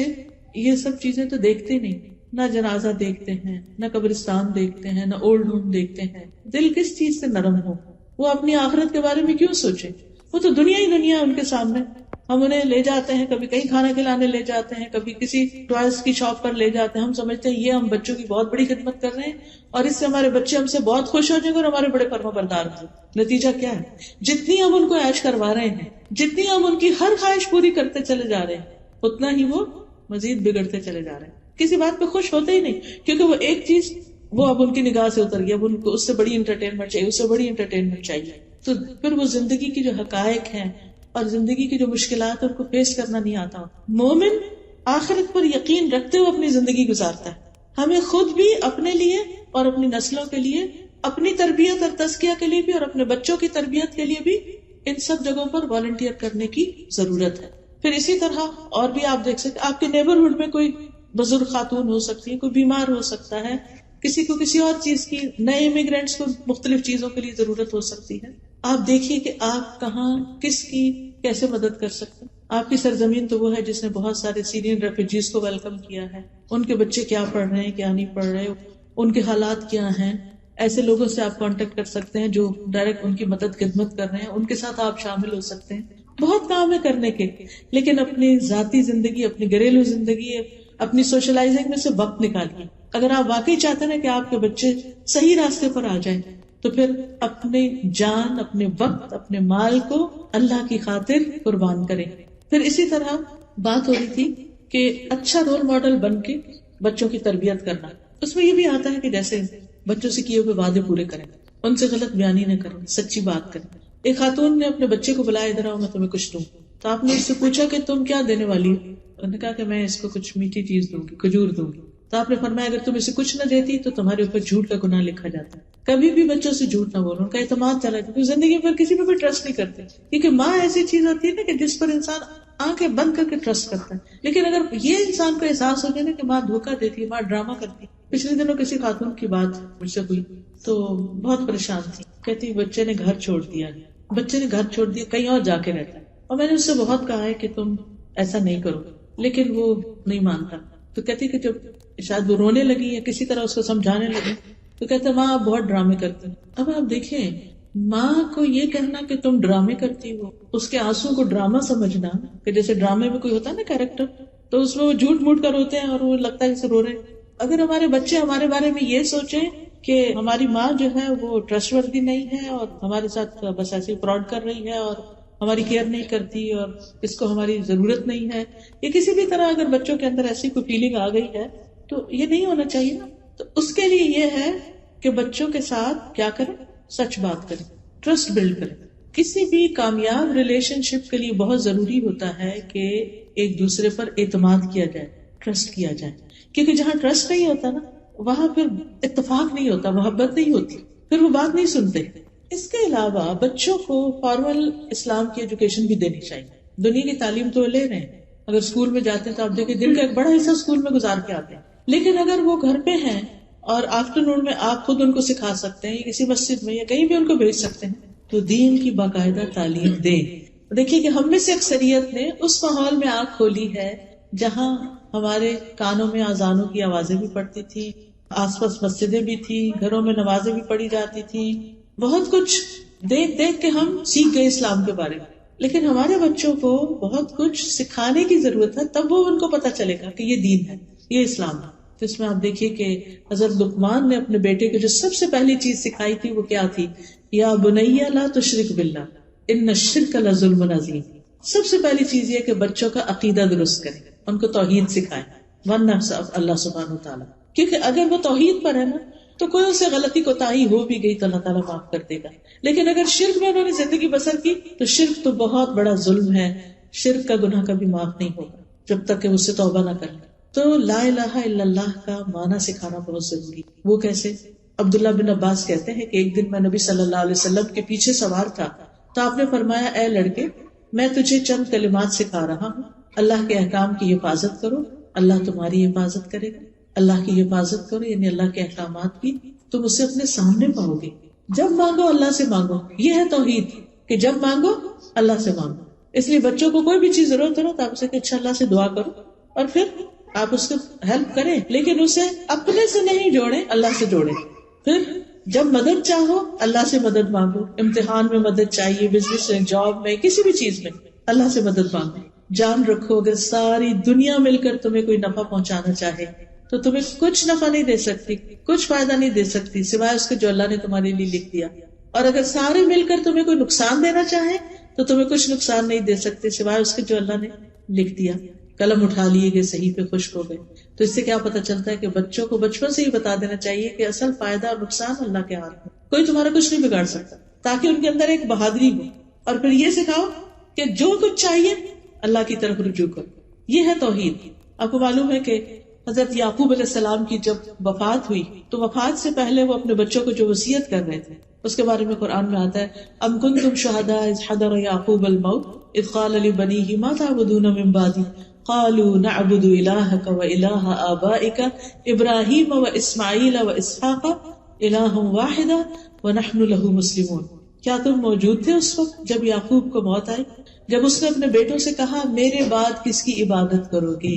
A: یہ سب چیزیں تو دیکھتے نہیں، نہ جنازہ دیکھتے ہیں، نہ قبرستان دیکھتے ہیں، نہ اولڈ ہوم دیکھتے ہیں. دل کس چیز سے نرم ہو؟ وہ اپنی آخرت کے بارے میں کیوں سوچے؟ وہ تو دنیا ہی دنیا ان کے سامنے. ہم انہیں لے جاتے ہیں، کبھی کہیں کھانا کھلانے لے جاتے ہیں، کبھی کسی ٹوائز کی شاپ پر لے جاتے ہیں. ہم سمجھتے ہیں یہ ہم بچوں کی بہت بڑی خدمت کر رہے ہیں اور اس سے ہمارے بچے ہم سے بہت خوش ہو جائیں گے اور ہمارے بڑے فرما بردار ہوں گے. نتیجہ کیا ہے؟ جتنی ہم ان کو عیش کروا رہے ہیں، جتنی ہم ان کی ہر خواہش پوری کرتے چلے جا رہے ہیں، اتنا ہی وہ مزید بگڑتے چلے جا رہے ہیں. کسی بات پہ خوش ہوتے ہی نہیں، کیونکہ وہ ایک چیز وہ اب ان کی نگاہ سے اتر گیا، اب ان کو اس سے بڑی انٹرٹینمنٹ چاہیے، اس سے بڑی انٹرٹینمنٹ چاہیے. تو پھر وہ زندگی کی جو حقائق ہیں اور زندگی کی جو مشکلات ہیں ان کو فیس کرنا نہیں آتا. مومن آخرت پر یقین رکھتے ہوئے اپنی زندگی گزارتا ہے. ہمیں خود بھی اپنے لیے اور اپنی نسلوں کے لیے، اپنی تربیت اور تزکیہ کے لیے بھی اور اپنے بچوں کی تربیت کے لیے بھی ان سب جگہوں پر والنٹیئر کرنے کی ضرورت ہے. پھر اسی طرح اور بھی آپ دیکھ سکتے، آپ کے نیبرہڈ میں کوئی بزرگ خاتون ہو سکتی ہے، کوئی بیمار ہو سکتا ہے، کسی کو کسی اور چیز کی، نئے امیگرینٹس کو مختلف چیزوں کے لیے ضرورت ہو سکتی ہے. آپ دیکھیے کہ آپ کہاں کس کی کیسے مدد کر سکتے ہیں. آپ کی سرزمین تو وہ ہے جس نے بہت سارے سیرین ریفیوجیز کو ویلکم کیا ہے. ان کے بچے کیا پڑھ رہے ہیں، کیا نہیں پڑھ رہے، ان کے حالات کیا ہیں. ایسے لوگوں سے آپ کانٹیکٹ کر سکتے ہیں جو ڈائریکٹ ان کی مدد خدمت کر رہے ہیں، ان کے ساتھ آپ شامل ہو سکتے ہیں. بہت کام ہے کرنے کے، لیکن اپنی ذاتی زندگی، اپنی گھریلو زندگی، اپنی سوشلائزنگ میں سے وقت نکالیے. اگر آپ واقعی چاہتے ہیں کہ آپ کے بچے صحیح راستے پر آ جائیں تو پھر اپنے جان، اپنے وقت، اپنے مال کو اللہ کی خاطر قربان کریں. پھر اسی طرح بات ہو رہی تھی کہ اچھا رول ماڈل بن کے بچوں کی تربیت کرنا. اس میں یہ بھی آتا ہے کہ جیسے بچوں سے کیے ہوئے وعدے پورے کریں، ان سے غلط بیانی نہ کریں، سچی بات کریں. ایک خاتون نے اپنے بچے کو بلایا، ادھر آؤ میں تمہیں کچھ دوں. تو آپ نے اس سے پوچھا کہ تم کیا دینے والی ہو؟ انہوں نے کہا کہ میں اس کو کچھ میٹھی چیز دوں گی، کھجور دوں گی. تو آپ نے فرمایا اگر تم اسے کچھ نہ دیتی تو تمہارے اوپر جھوٹ کا گناہ لکھا جاتا ہے. کبھی بھی بچوں سے جھوٹ نہ بولو، ان کا اعتماد چلا جائے. زندگی پر کسی پہ بھی ٹرسٹ نہیں کرتے، کیونکہ ماں ایسی چیز ہوتی ہے نا کہ جس پر انسان آنکھیں بند کر کے ٹرسٹ کرتا ہے. لیکن اگر یہ انسان کو احساس ہو جائے نا کہ ماں دھوکہ دیتی ہے، ماں ڈرامہ کرتی ہے. پچھلے دنوں کسی خاتون کی بات مجھ سے ہوئی تو بہت پریشان تھی. کہتی بچے نے گھر چھوڑ دیا، کہیں اور جا کے رہتا ہے. اور میں نے اس سے بہت کہا ہے کہ تم ایسا نہیں کرو، لیکن وہ نہیں مانتا. تو کہتی کہ جب شاید وہ رونے لگی یا کسی طرح اس کو سمجھانے لگی تو کہتا ماں آپ بہت ڈرامے کرتی. اب آپ دیکھیں، ماں کو یہ کہنا کہ تم ڈرامے کرتی ہو، اس کے آنسو کو ڈرامہ سمجھنا، کہ جیسے ڈرامے میں کوئی ہوتا ہے نا کیریکٹر، تو اس میں وہ جھوٹ موٹ کر روتے ہیں اور وہ لگتا ہے جیسے رو رہے. اگر ہمارے بچے ہمارے بارے میں یہ سوچیں کہ ہماری ماں جو ہے وہ ٹرسٹ وردی نہیں ہے اور ہمارے ساتھ بس ایسے فراڈ کر رہی ہے اور ہماری کیئر نہیں کرتی اور اس کو ہماری ضرورت نہیں ہے، یا کسی بھی طرح اگر بچوں کے اندر ایسی کوئی فیلنگ آ گئی ہے تو یہ نہیں ہونا چاہیے نا. تو اس کے لیے یہ ہے کہ بچوں کے ساتھ کیا کریں، سچ بات کریں، ٹرسٹ بلڈ کریں. کسی بھی کامیاب ریلیشن شپ کے لیے بہت ضروری ہوتا ہے کہ ایک دوسرے پر اعتماد کیا جائے، ٹرسٹ کیا جائے. کیونکہ جہاں ٹرسٹ نہیں ہوتا نا وہاں پھر اتفاق نہیں ہوتا، محبت نہیں ہوتی، پھر وہ بات نہیں سنتے. اس کے علاوہ بچوں کو فارمل اسلام کی ایجوکیشن بھی دینی چاہیے. دنیا کی تعلیم تو لے رہے ہیں، اگر اسکول میں جاتے ہیں تو آپ دیکھیں دن کا ایک بڑا حصہ اسکول میں گزار کے آتے ہیں. لیکن اگر وہ گھر پہ ہیں اور آفٹرنون میں آپ خود ان کو سکھا سکتے ہیں یا کسی مسجد میں یا کہیں بھی ان کو بھیج سکتے ہیں تو دین کی باقاعدہ تعلیم دیں. دیکھیے کہ ہم میں سے اکثریت نے اس ماحول میں آنکھ کھولی ہے جہاں ہمارے کانوں میں اذانوں کی آوازیں بھی پڑتی تھی، آس پاس مسجدیں بھی تھی، گھروں میں نمازیں بھی پڑھی جاتی تھی، بہت کچھ دیکھ دیکھ کے ہم سیکھ گئے اسلام کے بارے میں. لیکن ہمارے بچوں کو بہت کچھ سکھانے کی ضرورت ہے، تب وہ ان کو پتہ چلے گا کہ یہ دین ہے، یہ اسلام ہے. تو اس میں آپ دیکھیے کہ حضرت لقمان نے اپنے بیٹے کو جو سب سے پہلی چیز سکھائی تھی وہ کیا تھی؟ یا بنی لا تشرک باللہ ان الشرک لظلم عظیم. سب سے پہلی چیز یہ کہ بچوں کا عقیدہ درست کریں، ان کو توحید سکھائیں، ون اللہ سبحانہ وتعالی. کیونکہ اگر وہ توحید پر ہے نا تو کوئی اسے غلطی کوتاہی ہو بھی گئی تو اللہ تعالیٰ معاف کر دے گا. لیکن اگر شرک میں انہوں نے زندگی بسر کی تو شرک تو بہت بڑا ظلم ہے، شرک کا گناہ کبھی معاف نہیں ہوگا جب تک کہ اس سے توبہ نہ کر لے. تو لا الہ الا اللہ کا معنی سکھانا بہت ضروری. وہ کیسے؟ عبداللہ بن عباس کہتے ہیں کہ ایک دن میں نبی صلی اللہ علیہ وسلم کے پیچھے سوار تھا تو آپ نے فرمایا اے لڑکے میں تجھے چند کلمات سکھا رہا ہوں، اللہ کے احکام کی حفاظت کرو اللہ تمہاری حفاظت کرے گا. اللہ کی حفاظت کرو یعنی اللہ کے احکامات کی، تم اسے اپنے سامنے پاؤ گے. جب مانگو اللہ سے مانگو، یہ ہے توحید کہ جب مانگو اللہ سے مانگو. اس لیے بچوں کو کوئی بھی چیز ضرورت ہو تو آپ اسے کہ اچھا اللہ سے دعا کرو اور پھر آپ اس کو ہیلپ کریں، لیکن اسے اپنے سے نہیں جوڑیں، اللہ سے جوڑیں. پھر جب مدد چاہو اللہ سے مدد مانگو، امتحان میں مدد چاہیے، بزنس میں، جاب میں، کسی بھی چیز میں اللہ سے مدد مانگو. جان رکھو اگر ساری دنیا مل کر تمہیں کوئی نفع پہنچانا چاہے تو تمہیں کچھ نفع نہیں دے سکتی، کچھ فائدہ نہیں دے سکتی سوائے اس کے جو اللہ نے تمہارے لیے لکھ دیا. اور اگر سارے مل کر تمہیں کوئی نقصان دینا چاہے تو تمہیں کچھ نقصان نہیں دے سکتے سوائے اس کے جو اللہ نے لکھ دیا. قلم اٹھا لیے گئے صحیح پہ خشک ہو گئے. تو اس سے کیا پتہ چلتا ہے کہ بچوں کو بچپن سے ہی بتا دینا چاہیے کہ اصل فائدہ اور نقصان اللہ کے ہاتھ میں، کوئی تمہارا کچھ نہیں بگاڑ سکتا، تاکہ ان کے اندر ایک بہادری ہو. اور پھر یہ سکھاؤ کہ جو کچھ چاہیے اللہ کی طرف رجوع کرو. یہ ہے توحید. آپ کو معلوم ہے کہ حضرت یعقوب علیہ السلام کی جب وفات ہوئی تو وفات سے پہلے وہ اپنے بچوں کو جو وصیت کر رہے تھے اس کے بارے میں قرآن میں آتا ہے ام کنتم شہداء اذ حضر یعقوب الموت اذ قال لبنیہ ما تعبدون من بعدی قالوا نعبد الہک و الہ آبائک ابراہیم و اسماعیل و اسحاق الہ واحدا ونحن لہ مسلمون. کیا تم موجود تھے اس وقت جب یعقوب کو موت آئی، جب اس نے اپنے بیٹوں سے کہا میرے بعد کس کی عبادت کرو گے؟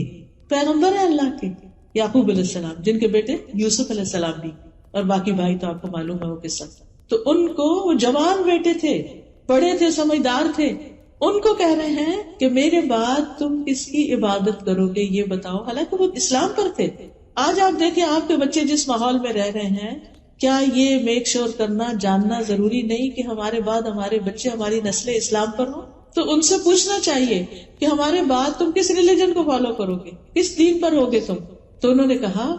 A: پیغمبر ہے اللہ کے یعقوب علیہ السلام، جن کے بیٹے یوسف علیہ السلام بھی، اور باقی بھائی تو آپ کو معلوم ہے وہ قصہ. تو ان کو وہ جوان بیٹے تھے، بڑے تھے، سمجھدار تھے، ان کو کہہ رہے ہیں کہ میرے بعد تم کس کی عبادت کرو گے یہ بتاؤ، حالانکہ وہ اسلام پر تھے. آج آپ دیکھیں آپ کے بچے جس ماحول میں رہ رہے ہیں، کیا یہ میک شور کرنا جاننا ضروری نہیں کہ ہمارے بعد ہمارے بچے، ہماری نسلیں اسلام پر ہوں؟ تو ان سے پوچھنا چاہیے کہ ہمارے بعد تم کس ریلیجن کو فالو کرو گے، کس دین پر ہوگے تم؟ تو انہوں نے کہا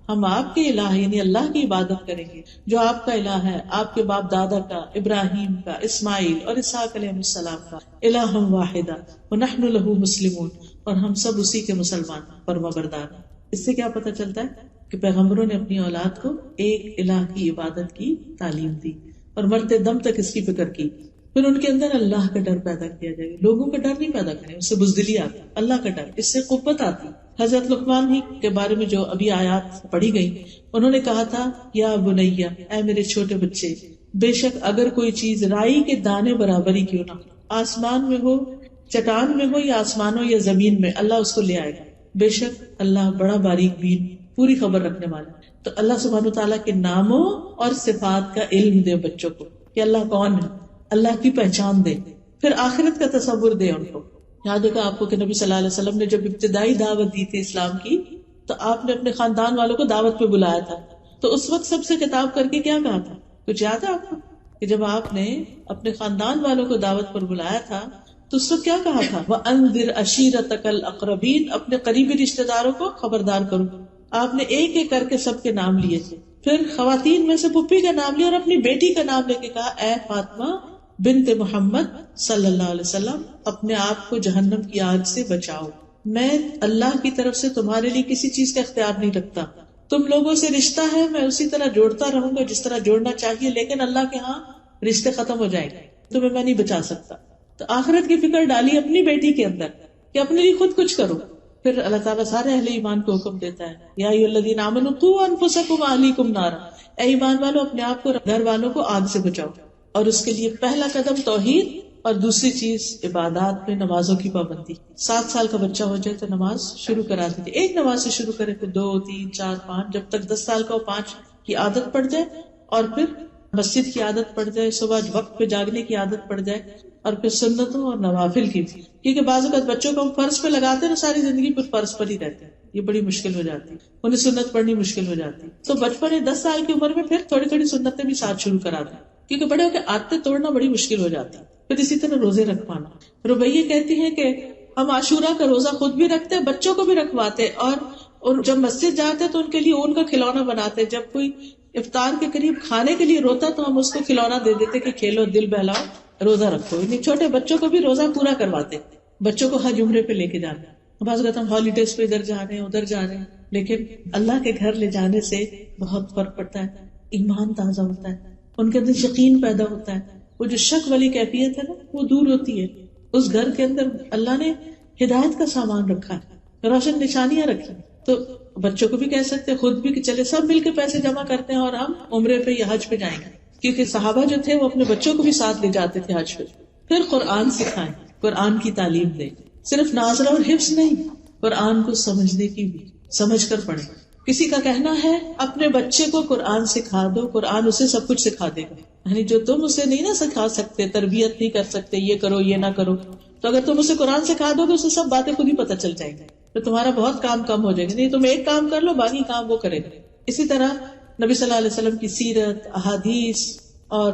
A: ہم آپ کے الہ یعنی اللہ کی عبادت کریں گے جو آپ کا الہ ہے، آپ کے باپ دادا کا، ابراہیم کا، اسماعیل اور اسحاق علیہ السلام کا، الہ واحدہ ونحن لہ مسلمون، اور ہم سب اسی کے مسلمان فرما بردار ہیں. اس سے کیا پتہ چلتا ہے کہ پیغمبروں نے اپنی اولاد کو ایک الہ کی عبادت کی تعلیم دی اور مرتے دم تک اس کی فکر کی. پھر ان کے اندر اللہ کا ڈر پیدا کیا جائے گا. لوگوں کا ڈر نہیں پیدا کریں، اس سے بزدلی آتی، اللہ کا ڈر، اس سے قوت آتی. حضرت لقمان ہی کے بارے میں جو ابھی آیات پڑھی گئی، انہوں نے کہا تھا یا بنیا، اے میرے چھوٹے بچے، بے شک اگر کوئی چیز رائی کے دانے برابر ہی کیوں نہ ہو، آسمان میں ہو، چٹان میں ہو یا آسمانوں یا زمین میں، اللہ اس کو لے آئے گا. بے شک اللہ بڑا باریک بین، پوری خبر رکھنے والا. تو اللہ سبحانہ تعالیٰ کے ناموں اور صفات کا علم دے بچوں کو کہ اللہ کون ہے، اللہ کی پہچان دے، پھر آخرت کا تصور دے ان کو. یاد ہوگا آپ کو کہ نبی صلی اللہ علیہ وسلم نے جب ابتدائی دعوت دی تھی اسلام کی تو آپ نے اپنے خاندان والوں کو دعوت پہ بلایا تھا. تو اس وقت سب سے خطاب کر کے کیا کہا تھا؟ کچھ یاد ہے آپ کو کہ جب آپ نے اپنے خاندان والوں کو دعوت پر بلایا تھا تو اس وقت کیا کہا تھا؟ وَأَنذِرْ عَشِيرَتَكَ الْأَقْرَبِينَ، اپنے قریبی رشتہ داروں کو خبردار کرو. آپ نے ایک ایک کر کے سب کے نام لیے تھے. پھر خواتین میں سے پھپھی کا نام لیا اور اپنی بیٹی کا نام لے کے کہا اے فاطمہ بنت محمد صلی اللہ علیہ وسلم، اپنے آپ کو جہنم کی آگ سے بچاؤ. میں اللہ کی طرف سے تمہارے لیے کسی چیز کا اختیار نہیں رکھتا. تم لوگوں سے رشتہ ہے، میں اسی طرح جوڑتا رہوں گا جس طرح جوڑنا چاہیے، لیکن اللہ کے ہاں رشتے ختم ہو جائیں گے، تمہیں میں نہیں بچا سکتا. تو آخرت کی فکر ڈالی اپنی بیٹی کے اندر کہ اپنے لیے خود کچھ کرو. پھر اللہ تعالیٰ سارے اہل ایمان کو حکم دیتا ہے یا ایھا الذین آمنوا قوا انفسکم واہلیکم نارا، اے ایمان والو اپنے آپ کو گھر والوں کو آگ سے بچاؤ. اور اس کے لیے پہلا قدم توحید، اور دوسری چیز عبادات میں نمازوں کی پابندی. 7 سال کا بچہ ہو جائے تو نماز شروع کرا دیتے، ایک نماز سے شروع کرے، پھر 2 3 4 5، جب تک 10 سال کا ہو 5 کی عادت پڑ جائے، اور پھر مسجد کی عادت پڑ جائے، صبح وقت پہ جاگنے کی عادت پڑ جائے، اور پھر سنتوں اور نوافل کی بھی. کیونکہ بعض اوقات بچوں کو ہم فرض پہ لگاتے ہیں نا، ساری زندگی پھر فرض پر ہی رہتے ہیں، یہ بڑی مشکل ہو جاتی ہے، انہیں سنت پڑھنی مشکل ہو جاتی ہے. تو بچپن میں 10 سال کی عمر میں پھر تھوڑی تھوڑی سنتیں بھی ساتھ شروع کرا دیں، کیونکہ بڑے ہو کے عادتیں توڑنا بڑی مشکل ہو جاتی ہے. پھر اسی طرح روزے رکھ پانا. ربیہ کہتی ہیں کہ ہم عاشورہ کا روزہ خود بھی رکھتے ہیں، بچوں کو بھی رکھواتے، اور جب مسجد جاتے تو ان کے لیے اون کا کھلونا بناتے. جب کوئی افطار کے قریب کھانے کے لیے روتا تو ہم اس کو کھلونا دے دیتے کہ کھیلو، دل بہلاؤ، روزہ رکھو. یعنی چھوٹے بچوں کو بھی روزہ پورا کرواتے، بچوں کو حج عمرے پہ لے کے جانا. بعض اوقات ہم ہالیڈیز پہ ادھر جا رہے ہیں ادھر جا رہے ہیں، لیکن اللہ کے گھر لے جانے سے بہت فرق پڑتا ہے. ایمان تازہ ہوتا ہے، ان کے اندر یقین پیدا ہوتا ہے، وہ جو شک والی کیفیت ہے نا وہ دور ہوتی ہے. اس گھر کے اندر اللہ نے ہدایت کا سامان رکھا ہے، روشن نشانیاں رکھی. تو بچوں کو بھی کہہ سکتے ہیں، خود بھی، کہ چلے سب مل کے پیسے جمع کرتے ہیں اور ہم عمرے پہ یا حج پہ جائیں گے. کیونکہ صحابہ جو تھے وہ اپنے بچوں کو بھی ساتھ لے جاتے تھے حج پہ. پھر قرآن سکھائیں، قرآن کی تعلیم دیں، صرف ناظرہ اور حفظ نہیں، قرآن کو سمجھنے کی بھی، سمجھ کر پڑھیں. کسی کا کہنا ہے اپنے بچے کو قرآن سکھا دو، قرآن اسے سب کچھ سکھا دے گا. یعنی جو تم اسے نہیں نہ سکھا سکتے، تربیت نہیں کر سکتے، یہ کرو یہ نہ کرو، تو اگر تم اسے قرآن سکھا دو گے اسے سب باتیں خود ہی پتہ چل جائیں گی، تو تمہارا بہت کام کم ہو جائے گا. نہیں تم ایک کام کر لو، باقی کام وہ کرے گا. اسی طرح نبی صلی اللہ علیہ وسلم کی سیرت، احادیث اور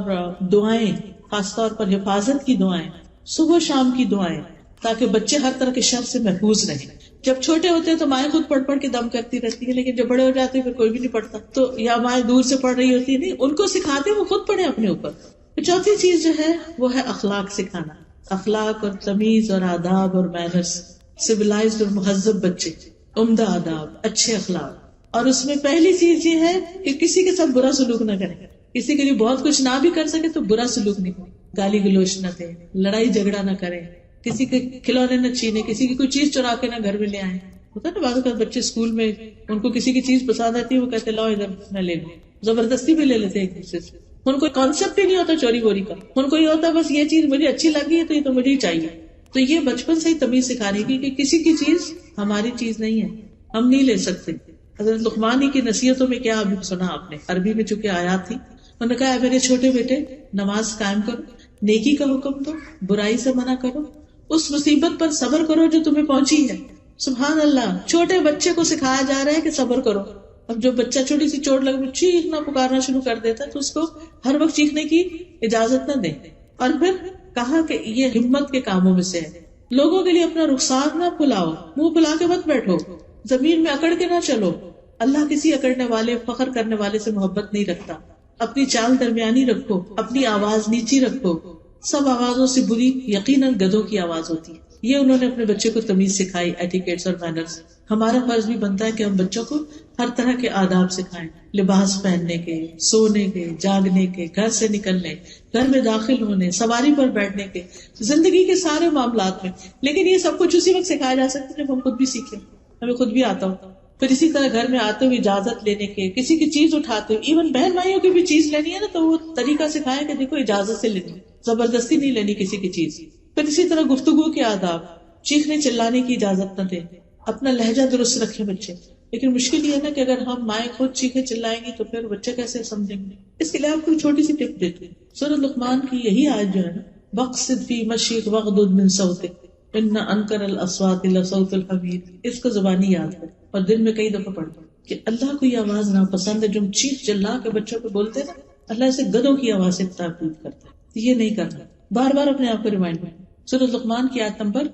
A: دعائیں، خاص طور پر حفاظت کی دعائیں، صبح شام کی دعائیں، تاکہ بچے ہر طرح کے شر سے محفوظ رہیں. جب چھوٹے ہوتے ہیں تو مائیں خود پڑھ پڑھ کے دم کرتی رہتی ہے، لیکن جب بڑے ہو جاتے ہیں پھر کوئی بھی نہیں پڑھتا، تو یا مائیں دور سے پڑھ رہی ہوتی ہے، نہیں ان کو سکھاتے وہ خود پڑھیں اپنے اوپر. چوتھی چیز جو ہے وہ ہے اخلاق سکھانا، اخلاق اور تمیز اور آداب اور مینرز، سویلائزڈ اور مہذب بچے، عمدہ آداب، اچھے اخلاق. اور اس میں پہلی چیز یہ ہے کہ کسی کے ساتھ برا سلوک نہ کریں. کسی کے لیے بہت کچھ نہ بھی کر سکے تو برا سلوک نہیں کریں، گالی گلوچ نہ دیں، لڑائی جھگڑا نہ کریں، کسی کے کھلونے نہ چھینے، کسی کی کوئی چیز چرا کے نہ گھر میں لے آئیں. ہوتا ہے نا بعض اوقات بچے اسکول میں ان کو کسی کی چیز پسند آتی ہے، وہ کہتے لاؤ ادھر میں لے لوں، زبردستی بھی لے لیتے ایک دوسرے سے. ان کو کانسیپٹ ہی نہیں ہوتا چوری ووری کا، ان کو یہ ہوتا بس یہ چیز مجھے اچھی لگی ہے تو یہ تو مجھے ہی چاہیے. تو یہ بچپن سے ہی تمیز سکھانے کی کہ کسی کی چیز ہماری چیز نہیں ہے، ہم نہیں لے سکتے. حضرت لقمان ہی کی نصیحتوں میں کیا ابھی سنا آپ نے، عربی میں چونکہ آیات تھی، انہوں نے کہا میرے چھوٹے بیٹے نماز قائم کرو، نیکی کا حکم دو، برائی سے منع کرو، اس مصیبت پر صبر کرو جو تمہیں پہنچی ہے. سبحان اللہ، چھوٹے بچے کو سکھایا جا رہا ہے کہ صبر کرو. اب جو بچہ چھوٹی سی چوٹ لگ چیخنا پکارنا شروع کر دیتا ہے تو اس کو ہر وقت چیخنے کی اجازت نہ دیں. اور پھر کہا کہ یہ ہمت کے کاموں میں سے ہے، لوگوں کے لیے اپنا رخسار نہ پھلاؤ، منہ پھلا کے مت بیٹھو، زمین میں اکڑ کے نہ چلو. اللہ کسی اکڑنے والے، فخر کرنے والے سے محبت نہیں رکھتا. اپنی چال درمیانی رکھو، اپنی آواز نیچی رکھو، سب آوازوں سے بری یقیناً گدھوں کی آواز ہوتی ہے. یہ انہوں نے اپنے بچے کو تمیز سکھائی، ایٹیکیٹس اور مینرز. ہمارا فرض بھی بنتا ہے کہ ہم بچوں کو ہر طرح کے آداب سکھائیں، لباس پہننے کے، سونے کے، جاگنے کے، گھر سے نکلنے، گھر میں داخل ہونے، سواری پر بیٹھنے کے، زندگی کے سارے معاملات میں. لیکن یہ سب کچھ اسی وقت سکھایا جا سکتا ہے جب ہم خود بھی سیکھیں، ہمیں خود بھی آتا ہو. پھر اسی طرح گھر میں آتے ہوئے اجازت لینے کے، کسی کی چیز اٹھاتے ہوئے، ایون بہن بھائیوں کی بھی چیز لینی ہے نا تو وہ طریقہ سکھائیں کہ دیکھو اجازت سے لینی، زبردستی نہیں لینی کسی کی چیز. پھر اسی طرح گفتگو کے آداب، چیخنے چلانے کی اجازت نہ دیں، اپنا لہجہ درست رکھیں بچے. لیکن مشکل یہ ہے نا کہ اگر ہم مائیں خود چیخیں چلائیں گی تو پھر بچے کیسے سمجھیں گے. اس کے لیے آپ کو چھوٹی سی ٹپ دیتے ہیں. سورۃ لقمان کی یہی آیت جو ہے نا، وَاقْصِدْ فِي مَشْيِكَ وَاغْضُضْ مِنْ صَوْتِكَ إِنَّ أَنكَرَ الْأَصْوَاتِ لَصَوْتُ الْحَمِيرِ. اس کو زبانی یاد کر اور دن میں کئی دفعہ پڑھ کہ اللہ کو یہ آواز ناپسند ہے جو ہم چیخ چلا کے بچوں کو بولتے ہیں نا، اللہ اسے گدھوں کی آواز سے تعبیر کرتا ہے. یہ نہیں کرنا، بار بار اپنے آپ کو ریمائنڈ کرنا. سورۃ لقمان کی آیت نمبر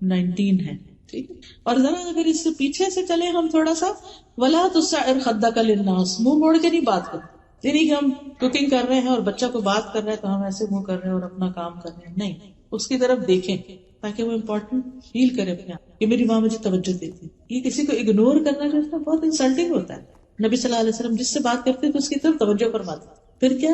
A: 19 ہے. ٹھیک ہے. اور ذرا اگر اس سے پیچھے سے چلے ہم تھوڑا سا، وَلَا تُسَعِّرْ خَدَّكَ لِلنَّاسِ، منہ موڑ کے نہیں بات کرنا. یہ نہیں کہ ہم کوکنگ کر رہے ہیں اور بچہ کو بات کر رہے ہیں تو ہم ایسے منہ کر رہے ہیں اور اپنا کام کر رہے ہیں. نہیں، اس کی طرف دیکھیں تاکہ وہ امپورٹنٹ فیل کرے اپنے آپ کہ میری ماں مجھے توجہ دیتی. یہ کسی کو اگنور کرنا جو ہے بہت انسلٹنگ ہوتا ہے. نبی صلی اللہ علیہ وسلم جس سے بات کرتے تو اس کی طرف توجہ فرماتے. پھر کیا،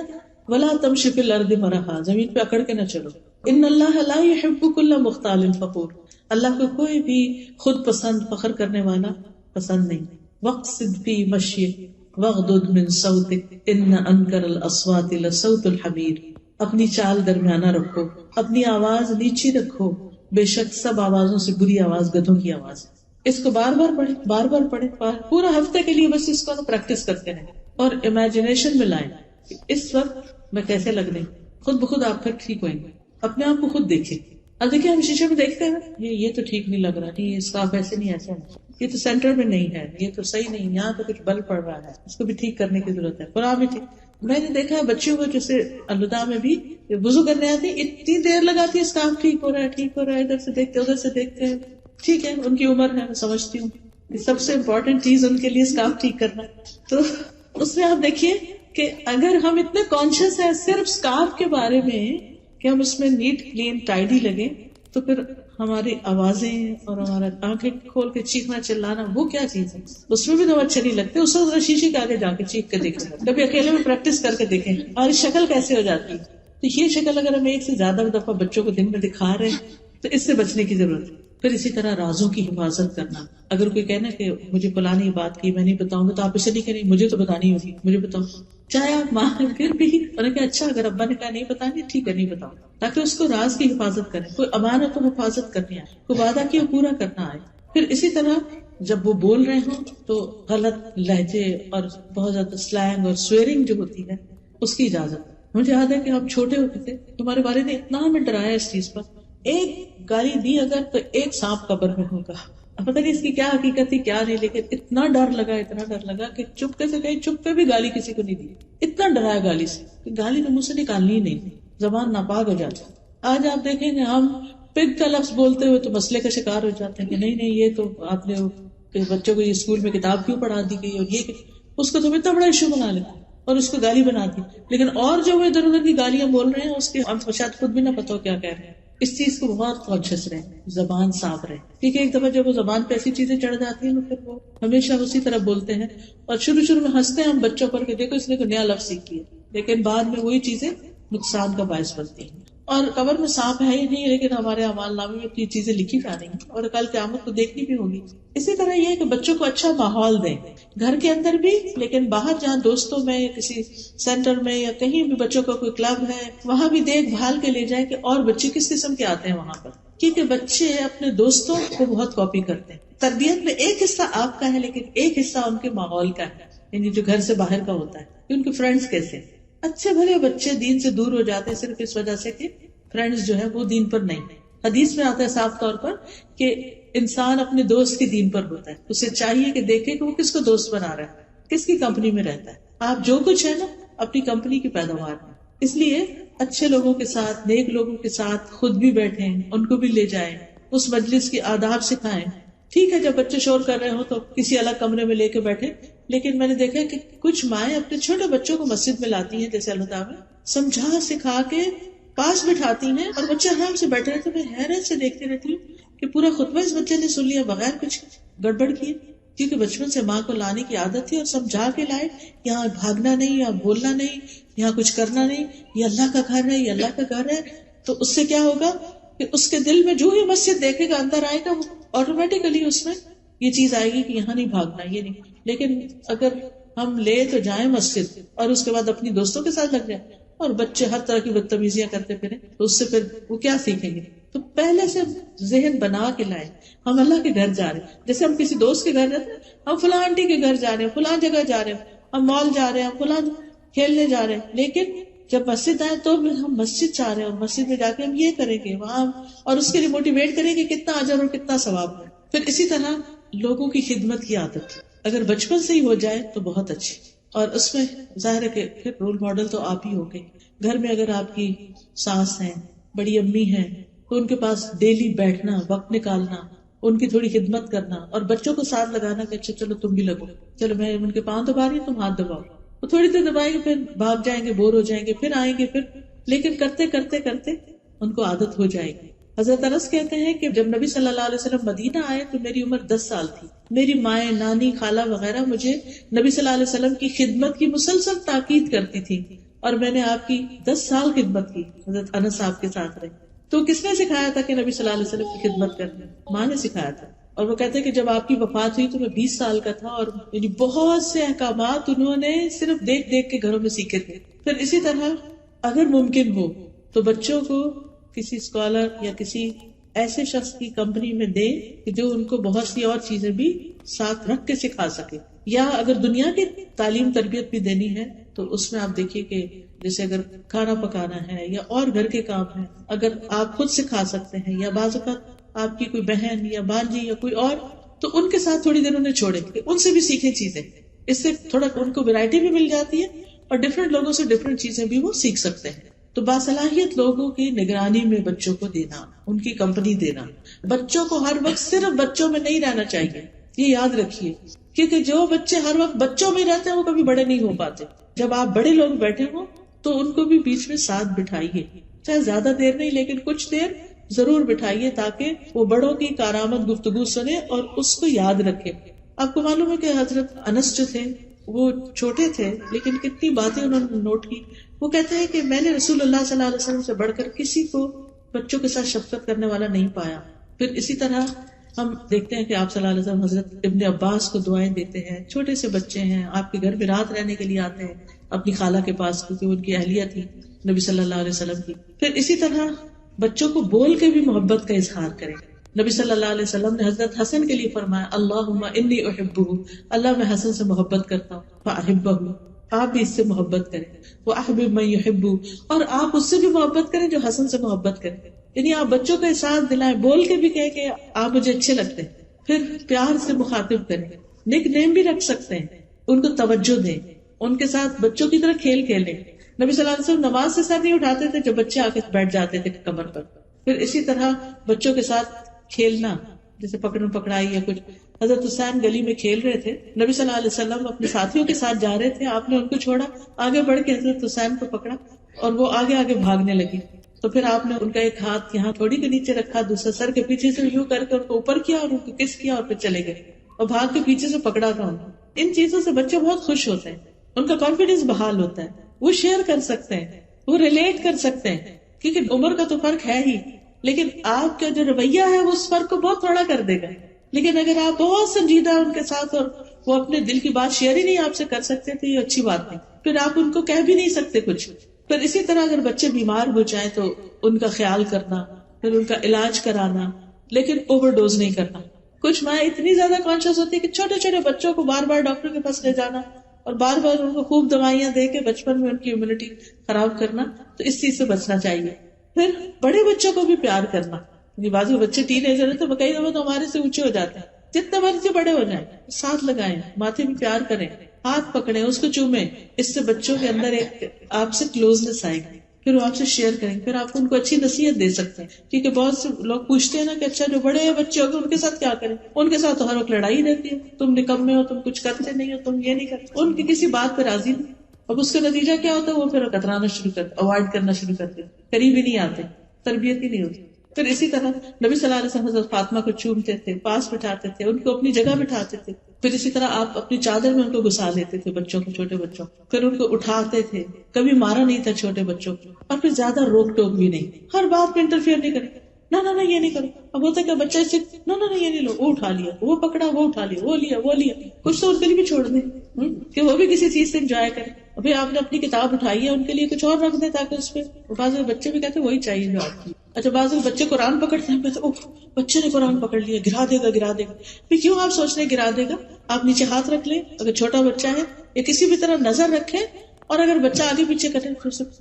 A: وَلَا تَمْشِ فِي الْأَرْضِ مَرَحًا، زمین پہ اکڑ کے نہ چلو. إِنَّ اللَّهَ لَا يُحِبُّ كُلَّ مُخْتَالٍ فَخُورٍ، اللہ کو کوئی بھی خود پسند فخر کرنے والا پسند نہیں. وقصد فی مشیک واغضض من صوتک ان انکر الاصوات لصوت الحمیر. اپنی چال درمیانہ رکھو، اپنی آواز نیچی رکھو، بے شک سب آوازوں سے بری آواز گدھوں کی آواز. اس کو بار بار پڑھیں پورا ہفتے کے لیے بس اس کو پریکٹس کرتے رہیں اور امیجنیشن میں لائیں اس وقت میں کیسے لگ رہی. خود بخود آپ پھر ٹھیک ہوئیں گے. اپنے آپ کو خود دیکھیں. اب دیکھیں ہم شیشے میں دیکھتے ہیں یہ تو ٹھیک نہیں لگ رہا، نہیں اسکارف ایسے نہیں ایسا نہیں، یہ تو سینٹر میں نہیں ہے، یہ تو صحیح نہیں، یہاں تو کچھ بل پڑ رہا ہے، اس کو بھی ٹھیک کرنے کی ضرورت ہے. قرآن بھی ٹھیک. میں نے دیکھا ہے بچیوں کو جیسے الوداع میں بھی وضو کرنے آتی اتنی دیر لگاتی ہے اسکارف ٹھیک ہو رہا ہے ادھر سے دیکھتے ادھر سے دیکھتے ہیں. ٹھیک ہے ان کی عمر ہے، میں سمجھتی ہوں سب سے امپورٹنٹ چیز ان کے لیے اسکارف ٹھیک کرنا. تو اس میں آپ دیکھیے کہ اگر ہم اتنے کانشیس ہیں صرف اسکارف کے بارے میں کہ ہم اس میں نیٹ کلین ٹائڈی لگے، تو پھر ہماری آوازیں اور ہمارا آنکھیں کھول کے چیخنا چلانا وہ کیا چیز ہے. اس میں بھی تو اچھے نہیں لگتے. اس وقت شیشے کے آگے جا کے چیخ کے دیکھیں، کبھی اکیلے میں پریکٹس کر کے دیکھیں اور شکل کیسے ہو جاتی ہے. تو یہ شکل اگر ہم ایک سے زیادہ دفعہ بچوں کو دن میں دکھا رہے ہیں تو اس سے بچنے کی ضرورت ہے. پھر اسی طرح رازوں کی حفاظت کرنا. اگر کوئی کہنا کہ مجھے فلانی یہ بات کی میں نہیں بتاؤں گا، تو آپ اسے نہیں کہیں مجھے تو بتانی ہوگی، مجھے بتاؤ. چاہے آپ ماں ہیں پھر بھی انہوں نے کہا اچھا اگر ابا نے کہا نہیں بتانی ٹھیک ہے نہیں بتاؤ، تاکہ اس کو راز کی حفاظت کریں. کوئی امانت و حفاظت کرنی آئے، کوئی وعدہ کیا پورا کرنا آئے. پھر اسی طرح جب وہ بول رہے ہوں تو غلط لہجے اور بہت زیادہ سلینگ اور سویرنگ جو ہوتی ہے اس کی اجازت. مجھے یاد ہے کہ ہم چھوٹے ہوتے تھے تمہارے والد نے اتنا ہمیں ڈرایا اس چیز پر، ایک گالی دی اگر تو ایک سانپ قبر میں ہوگا. پتہ نہیں اس کی کیا حقیقت تھی کیا نہیں، لیکن اتنا ڈر لگا کہ چپکے سے کہیں چپکے بھی گالی کسی کو نہیں دی. اتنا ڈرایا گالی سے کہ گالی تو منہ سے نکالنی ہی نہیں، زبان ناپاک ہو جاتی. آج آپ دیکھیں گے ہم پگ کا لفظ بولتے ہوئے تو مسئلے کا شکار ہو جاتے ہیں کہ نہیں یہ تو آپ نے بچوں کو اسکول میں کتاب کیوں پڑھا دی گئی، اور یہ اس کو تم اتنا بڑا ایشو بنا لیتے اور اس کو گالی بنا دی. لیکن اور جو وہ ادھر ادھر کی گالیاں بول رہے ہیں اس کے ہم شاید خود بھی نہ پتا ہو کیا کہہ رہے ہیں. اس چیز کو بہت کانشیس رہے، زبان صاف رہے. ٹھیک ہے ایک دفعہ جب وہ زبان پہ ایسی چیزیں چڑھ جاتی ہیں تو پھر وہ ہمیشہ اسی طرح بولتے ہیں اور شروع میں ہنستے ہیں ہم بچوں پر کہ دیکھو اس نے کوئی نیا لفظ سیکھی ہے، لیکن بعد میں وہی چیزیں نقصان کا باعث بنتی ہیں. اور قبر میں سانپ ہے ہی نہیں، لیکن ہمارے اعمال نامے میں یہ چیزیں لکھی جا رہی ہیں اور کل قیامت کو دیکھنی بھی ہوگی. اسی طرح یہ کہ بچوں کو اچھا ماحول دیں گھر کے اندر بھی، لیکن باہر جہاں دوستوں میں یا کسی سینٹر میں یا کہیں بھی بچوں کا کوئی کلب ہے وہاں بھی دیکھ بھال کے لے جائیں کہ اور بچے کس قسم کے آتے ہیں وہاں پر. کیونکہ بچے اپنے دوستوں کو بہت کاپی کرتے ہیں. تربیت میں ایک حصہ آپ کا ہے لیکن ایک حصہ ان کے ماحول کا ہے، یعنی جو گھر سے باہر کا ہوتا ہے کہ ان کے فرینڈز کیسے ہیں. اچھے بھلے بچے دین سے دور ہو جاتے ہیں صرف اس وجہ سے کہ فرینڈز جو ہے وہ دین پر نہیں. حدیث میں آتا ہے صاف طور پر کہ انسان اپنے دوست کے دین پر ہوتا ہے. اسے چاہیے کہ دیکھے کہ وہ کس کو دوست بنا رہا ہے، کس کی کمپنی میں رہتا ہے. آپ جو کچھ ہے نا اپنی کمپنی کی پیداوار ہے. اس لیے اچھے لوگوں کے ساتھ نیک لوگوں کے ساتھ خود بھی بیٹھیں، ان کو بھی لے جائیں، اس مجلس کی آداب سکھائیں. ٹھیک ہے جب بچے شور کر رہے ہوں تو کسی الگ کمرے میں لے کے بیٹھے، لیکن میں نے دیکھا کہ کچھ مائیں اپنے چھوٹے بچوں کو مسجد میں لاتی ہیں جیسے اللہ تعالیٰ سمجھا سکھا کے پاس بٹھاتی ہیں اور بچے آرام سے بیٹھے رہتے. میں حیرت سے دیکھتی رہتی ہوں کہ پورا خطبہ اس بچے نے سن لیا بغیر کچھ گڑبڑ کیے، کیونکہ بچپن سے ماں کو لانے کی عادت تھی اور سمجھا کے لائے یہاں بھاگنا نہیں، یہاں بولنا نہیں، یہاں کچھ کرنا نہیں، یہ اللہ کا گھر ہے، یہ اللہ کا گھر ہے. تو اس سے کیا ہوگا کہ اس کے دل میں جو ہی مسجد دیکھے گا اندر آئے گا، وہ آٹومیٹیکلی اس میں یہ چیز آئے گی کہ یہاں نہیں بھاگنا، یہ نہیں. لیکن اگر ہم لے تو جائیں مسجد اور اس کے بعد اپنی دوستوں کے ساتھ لگ جائیں اور بچے ہر طرح کی بدتمیزیاں کرتے پھریں تو اس سے پھر وہ کیا سیکھیں گے. تو پہلے سے ذہن بنا کے لائیں ہم اللہ کے گھر جا رہے ہیں. جیسے ہم کسی دوست کے گھر رہتے ہیں، ہم فلاں آنٹی کے گھر جا رہے ہیں، فلاں جگہ جا رہے ہیں، ہم مال جا رہے ہیں، ہم فلاں کھیلنے جا رہے ہیں. لیکن جب مسجد آئے تو ہم مسجد چاہ رہے ہیں اور مسجد میں جا کے ہم یہ کریں گے وہاں، اور اس کے لیے موٹیویٹ کریں گے کتنا اجر اور کتنا ثواب ہے. پھر اسی طرح لوگوں کی خدمت کی عادت اگر بچپن سے ہی ہو جائے تو بہت اچھی. اور اس میں ظاہر ہے کہ پھر رول ماڈل تو آپ ہی ہو گئے. گھر میں اگر آپ کی ساس ہیں، بڑی امی ہیں، تو ان کے پاس ڈیلی بیٹھنا، وقت نکالنا، ان کی تھوڑی خدمت کرنا اور بچوں کو ساتھ لگانا کہ اچھا چلو تم بھی لگو، چلو میں ان کے پاؤں دبا رہی ہوں تم ہاتھ دباؤ. وہ تھوڑی دیر دبائیں گے پھر بھاگ جائیں گے، بور ہو جائیں گے، پھر آئیں گے پھر، لیکن کرتے کرتے کرتے ان کو عادت ہو جائے گی. حضرت انس کہتے ہیں کہ جب نبی صلی اللہ علیہ وسلم مدینہ آئے تو میری عمر 10 سال تھی. میری مائیں، نانی، خالہ وغیرہ مجھے نبی صلی اللہ علیہ وسلم کی خدمت کی مسلسل تاکید کرتی تھی اور میں نے آپ کی 10 سال خدمت کی. حضرت انس آپ کے ساتھ رہے. تو کس نے سکھایا تھا کہ نبی صلی اللہ علیہ وسلم کی خدمت کرنا؟ ماں نے سکھایا تھا. اور وہ کہتے ہیں کہ جب آپ کی وفات ہوئی تو میں 20 سال کا تھا، اور یعنی بہت سے احکامات انہوں نے صرف دیکھ دیکھ کے گھروں میں سیکھے تھے. پھر اسی طرح اگر ممکن ہو تو بچوں کو کسی اسکالر یا کسی ایسے شخص کی کمپنی میں دے کہ جو ان کو بہت سی اور چیزیں بھی ساتھ رکھ کے سکھا سکے. یا اگر دنیا کی تعلیم تربیت بھی دینی ہے تو اس میں آپ دیکھیے کہ جیسے اگر کھانا پکانا ہے یا اور گھر کے کام ہیں، اگر آپ خود سکھا سکتے ہیں، یا بعض اوقات آپ کی کوئی بہن یا بانجی یا کوئی اور، تو ان کے ساتھ تھوڑی دیر انہیں چھوڑیں کہ ان سے بھی سیکھیں چیزیں. اس سے تھوڑا ان کو ویرائٹی بھی مل جاتی ہے اور ڈفرینٹ لوگوں سے ڈفرینٹ چیزیں بھی وہ سیکھ سکتے ہیں. تو باصلاحیت لوگوں کی نگرانی میں بچوں کو دینا، ان کی کمپنی دینا. بچوں کو ہر وقت صرف بچوں میں نہیں رہنا چاہیے، یہ یاد رکھیے، کیونکہ جو بچے ہر وقت بچوں میں رہتے ہیں وہ کبھی بڑے نہیں ہو پاتے. جب آپ بڑے لوگ بیٹھے ہوں تو ان کو بھی بیچ میں ساتھ بٹھائیے، چاہے زیادہ دیر نہیں لیکن کچھ دیر ضرور بٹھائیے تاکہ وہ بڑوں کی کارآمد گفتگو سنے اور اس کو یاد رکھے. آپ کو معلوم ہے کہ حضرت انس جو تھے وہ چھوٹے تھے لیکن کتنی باتیں انہوں نے نوٹ کی. وہ کہتے ہیں کہ میں نے رسول اللہ صلی اللہ علیہ وسلم سے بڑھ کر کسی کو بچوں کے ساتھ شفقت کرنے والا نہیں پایا. پھر اسی طرح ہم دیکھتے ہیں کہ آپ صلی اللہ علیہ وسلم حضرت ابن عباس کو دعائیں دیتے ہیں. چھوٹے سے بچے ہیں، آپ کے گھر میں رات رہنے کے لیے آتے ہیں اپنی خالہ کے پاس کیونکہ ان کی اہلیہ تھی نبی صلی اللہ علیہ وسلم کی. پھر اسی طرح بچوں کو بول کے بھی محبت کا اظہار کریں. نبی صلی اللہ علیہ وسلم نے حضرت حسن کے لیے فرمایا اللہم انی احبہ، اللہ میں حسن سے محبت کرتا ہوں، فاحبہ، آپ بھی اس سے محبت کریں. واحبب من یحب، اور آپ اس سے بھی محبت کریں جو حسن سے محبت کریں. یعنی آپ بچوں کا احساس دلائیں، بول کے بھی کہیں کہ آپ مجھے اچھے لگتے ہیں. پھر پیار سے مخاطب کریں، نک نیم بھی رکھ سکتے ہیں، ان کو توجہ دیں، ان کے ساتھ بچوں کی طرح کھیل کھیلیں. نبی صلی اللہ علیہ وسلم نماز سے سر نہیں اٹھاتے تھے جب بچے آ کے بیٹھ جاتے تھے کمر پر. پھر اسی طرح بچوں کے ساتھ کھیلنا، جیسے پکڑن پکڑائی یا کچھ. حضرت حسین گلی میں کھیل رہے تھے، نبی صلی اللہ علیہ وسلم اپنے ساتھیوں کے ساتھ جا رہے تھے، آپ نے ان کو چھوڑا، آگے بڑھ کے حضرت حسین کو پکڑا اور وہ آگے آگے بھاگنے لگے. تو پھر آپ نے ان کا ایک ہاتھ یہاں تھوڑی کے نیچے رکھا، دوسرا سر کے پیچھے سے یوں کر کے ان کو اوپر کیا اور ان کو کس کیا اور پھر چلے گئے اور بھاگ کے پیچھے سے پکڑا تھا. ان چیزوں سے بچے بہت خوش ہوتے ہیں، ان کا کانفیڈینس بحال ہوتا ہے، وہ شیئر کر سکتے ہیں، وہ ریلیٹ کر سکتے ہیں، کیونکہ عمر کا تو فرق ہے ہی، لیکن آپ کا جو رویہ ہے وہ اس فرق کو بہت تھوڑا کر دے گا. لیکن اگر آپ بہت سنجیدہ ان کے ساتھ اور وہ اپنے دل کی بات شیئر ہی نہیں آپ سے کر سکتے تو یہ اچھی بات نہیں، پھر آپ ان کو کہہ بھی نہیں سکتے کچھ. پھر اسی طرح اگر بچے بیمار ہو جائیں تو ان کا خیال کرنا، پھر ان کا علاج کرانا، لیکن اوور ڈوز نہیں کرنا. کچھ مائیں اتنی زیادہ کانشیس ہوتی ہے کہ چھوٹے چھوٹے بچوں کو بار بار ڈاکٹر کے پاس لے جانا اور بار بار ان کو خوب دوائیاں دے کے بچپن میں ان کی امیونٹی خراب کرنا، تو اس چیز سے بچنا چاہیے. پھر بڑے بچوں کو بھی پیار کرنا. بعض بچے ٹین ایجر تو کئی دفعہ تو ہمارے سے اونچے ہو جاتے ہیں، جتنے مرضی بڑے ہو جائیں ساتھ لگائیں، ماتھے بھی پیار کریں، ہاتھ پکڑیں، اس کو چومیں. اس سے بچوں کے اندر ایک آپ سے کلوزنس آئے گی، پھر وہ آپ سے شیئر کریں، پھر آپ ان کو اچھی نصیحت دے سکتے ہیں. کیونکہ بہت سے لوگ پوچھتے ہیں نا کہ اچھا جو بڑے بچے ہو گئے ان کے ساتھ کیا کریں؟ ان کے ساتھ تو ہر وقت لڑائی رہتی ہے، تم نکمے ہو، تم کچھ کرتے نہیں ہو، تم یہ نہیں کرتے. ان کی کسی بات پہ راضی نہیں. اب اس کا نتیجہ کیا ہوتا ہے؟ وہ پھر کترانا شروع کرتے، اوائڈ کرنا شروع کرتے، قریب ہی نہیں آتے، تربیت ہی نہیں ہوتی. پھر اسی طرح نبی صلی اللہ علیہ وسلم حضرت فاطمہ کو چومتے تھے، پاس بٹھاتے تھے، ان کو اپنی جگہ بٹھاتے تھے. پھر اسی طرح آپ اپنی چادر میں ان کو گھسا لیتے تھے بچوں کو، چھوٹے بچوں، پھر ان کو اٹھاتے تھے. کبھی مارا نہیں تھا چھوٹے بچوں کو، اور پھر زیادہ روک ٹوک بھی نہیں، ہر بات میں انٹرفیئر نہیں کرے، نہ یہ نہیں کرو. اب ہوتا ہے کہ بچہ سے نہ یہ نہیں لو، وہ اٹھا لیا، وہ پکڑا، وہ اٹھا لیا، وہ لیا، کچھ تو ان کے لیے بھی چھوڑ دیں کہ وہ بھی کسی چیز سے انجوائے کریں. ابھی آپ نے اپنی کتاب اٹھائی ہے، ان کے لیے کچھ اور رکھ دیں تاکہ اس پہ بعض بچے بھی کہتے ہیں وہی چاہیے جو آپ کی. اچھا بعض بچے قرآن پکڑتے ہیں تو بچے نے قرآن پکڑ لیا، گرا دے گا. پھر کیوں آپ سوچ رہے گرا دے گا؟ آپ نیچے ہاتھ رکھ لیں، اگر چھوٹا بچہ ہے یا کسی بھی طرح نظر رکھیں، اور اگر بچہ آگے پیچھے کرے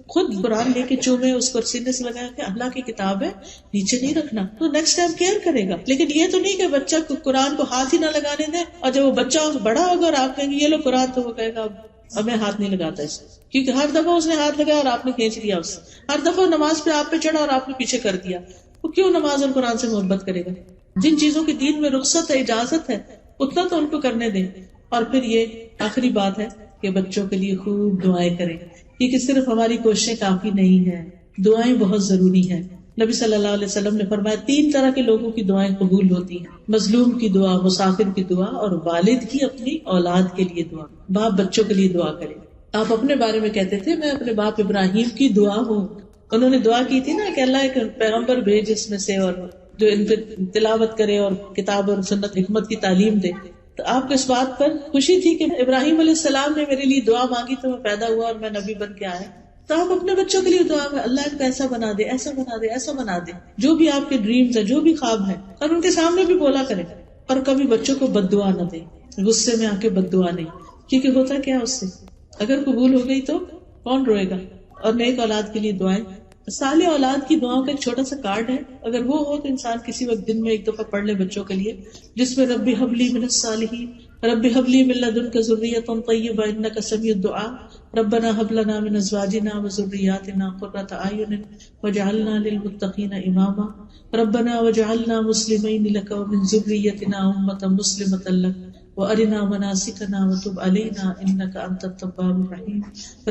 A: خود قرآن لے کے چومے، اس کو سینے سے لگایا کہ اللہ کی کتاب ہے نیچے نہیں رکھنا، تو نیکسٹ ٹائم کیئر کرے گا. لیکن یہ تو نہیں کہ بچہ قرآن کو ہاتھ ہی نہ لگانے دیں، اور جب وہ بچہ بڑا ہوگا اور آپ کہیں گے یہ لو قرآن، تو وہ کہے گا اب میں ہاتھ نہیں لگاتا اس، کیونکہ ہر دفعہ اس نے ہاتھ لگایا اور آپ نے کھینچ لیا اس سے، ہر دفعہ نماز پہ آپ پہ چڑھا اور آپ نے پیچھے کر دیا. وہ کیوں نماز اور قرآن سے محبت کرے گا؟ جن چیزوں کی دین میں رخصت ہے، اجازت ہے، اتنا تو ان کو کرنے دیں. اور پھر یہ آخری بات ہے کہ بچوں کے لیے خوب دعائیں کریں، کیونکہ صرف ہماری کوششیں کافی نہیں ہیں، دعائیں بہت ضروری ہیں. نبی صلی اللہ علیہ وسلم نے فرمایا 3 طرح کے لوگوں کی دعائیں قبول ہوتی ہیں: مظلوم کی دعا، مسافر کی دعا، اور والد کی اپنی اولاد کے لیے دعا. باپ بچوں کے لیے دعا کرے. آپ اپنے بارے میں کہتے تھے میں اپنے باپ ابراہیم کی دعا ہوں، انہوں نے دعا کی تھی نا کہ اللہ ایک پیغمبر بھیج اس میں سے، اور جو ان پہ تلاوت کرے اور کتاب اور سنت حکمت کی تعلیم دے. تو آپ کو اس بات پر خوشی تھی کہ ابراہیم علیہ السلام نے میرے لیے دعا مانگی تو میں پیدا ہوا اور میں نبی بن کے آیا. تو آپ اپنے بچوں کے لیے دعا میں اللہ ان کو ایسا بنا دے، ایسا بنا دے، ایسا بنا دے. جو بھی آپ کے ڈریمز ہیں، جو بھی خواب ہیں، اور ان کے سامنے بھی بولا کریں. اور کبھی بچوں کو بد دعا نہ دیں، غصے میں آ کے بد دعا نہیں، کیونکہ ہوتا کیا اس سے اگر قبول ہو گئی تو کون روئے گا. اور نیک اولاد کے لیے دعائیں. صالح اولاد کی دعاؤں کا ایک چھوٹا سا کارڈ ہے، اگر وہ ہو تو انسان کسی وقت دن میں ایک دفعہ پڑھ لے بچوں کے لیے، جس میں رب ہب لی من الصالحین، رب ہب لی من لدنک ذریۃ طیبہ انک سمیع الدعاء، ربنا هب لنا من ازواجنا وذرياتنا قرۃ اعین واجعلنا للمتقین اماما، ربنا واجعلنا مسلمین لک ومن ذریتنا امة مسلمة لک وارنا مناسکنا وتب علینا انک انت التواب الرحیم،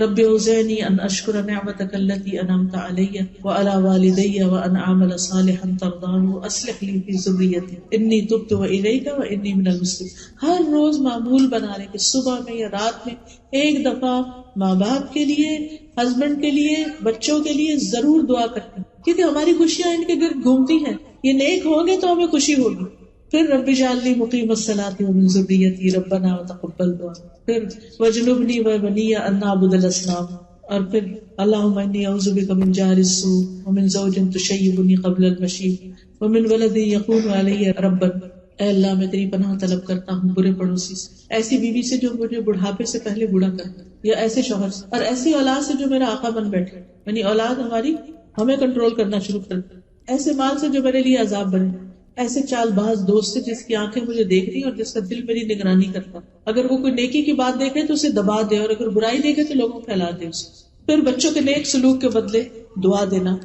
A: رب اوزعنی ان اشکر نعمتک التي انعمت علی وعلی والدی وان اعمل صالحا ترضاه واصلح لی فی ذریتی انی تبت الیک وانی من المسلمین. ہر روز معمول بنا لیں کہ صبح میں یا رات میں ایک دفعہ ماں باپ کے لیے، ہسبینڈ کے لیے، بچوں کے لیے ضرور دعا کرتے ہیں، کیونکہ ہماری خوشیاں ان کے گرد گھومتی ہیں. یہ نیک ہوں گے تو ہمیں خوشی ہوگی. پھر رب اجعلنی مقیم الصلاۃ ومن ذریتی ربنا وتقبل دعا، پھر وجنبنی وبنی ان نعبد الاصنام، اور پھر اللہم انی اعوذ بک من جہر السوء ومن زوج تشیبنی قبل المشیب ومن ولد یکون علی ربا. اے اللہ میں تیری پناہ طلب کرتا ہوں برے پڑوسی سے، ایسی بیوی سے جو مجھے بڑھاپے سے پہلے بوڑھا کر دے، یا ایسے شوہر سے، اور ایسی اولاد سے جو میرا آقا بن بیٹھے، یعنی اولاد ہماری ہمیں کنٹرول کرنا شروع کر دے، ایسے مال سے جو میرے لیے عذاب بنے، ایسے چال باز دوست سے جس کی آنکھیں مجھے دیکھ رہی اور جس کا دل میری نگرانی کرتا، اگر وہ کوئی نیکی کی بات دیکھے تو اسے دبا دے، اور اگر برائی دیکھے تو لوگوں کو پھیلا دے اسے. پھر بچوں کے نیک سلوک کے بدلے دعا دینا،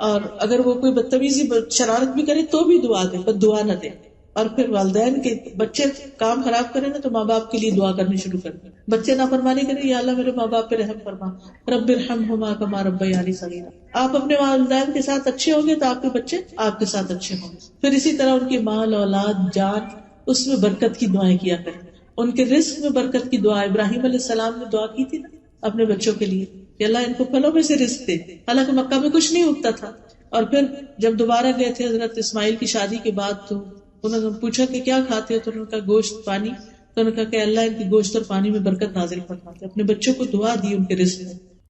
A: اور اگر وہ کوئی بدتمیزی شرارت بھی کرے تو بھی دعا دے، بد دعا نہ دے. اور پھر والدین کے بچے کام خراب کریں نا تو ماں باپ کے لیے دعا کرنی شروع کر دیں. بچے نافرمانی کریں، یا اللہ میرے ماں باپ پہ رحم فرما، رب ارحمہما کما ربیانی صغیرا. آپ اپنے والدین کے ساتھ اچھے ہوں گے تو آپ کے بچے آپ کے ساتھ اچھے ہوں گے. پھر اسی طرح ان کے مال، اولاد، جان، اس میں برکت کی دعائیں کیا کریں. ان کے رزق میں برکت کی دعا ابراہیم علیہ السلام نے دعا کی تھی نا اپنے بچوں کے لیے کہ اللہ ان کو پھلوں میں سے رزق دے، حالانکہ مکہ میں کچھ نہیں اگتا تھا. اور پھر جب دوبارہ گئے تھے حضرت اسماعیل کی شادی کے بعد تو انہوں نے پوچھا کہ کیا کھاتے ہو، تو انہوں نے کہا گوشت، پانی. تو انہوں نے کہا کہ اللہ ان کی گوشت اور پانی میں برکت نازل فرماتے. اپنے بچوں کو دعا دی ان کے رزق میں.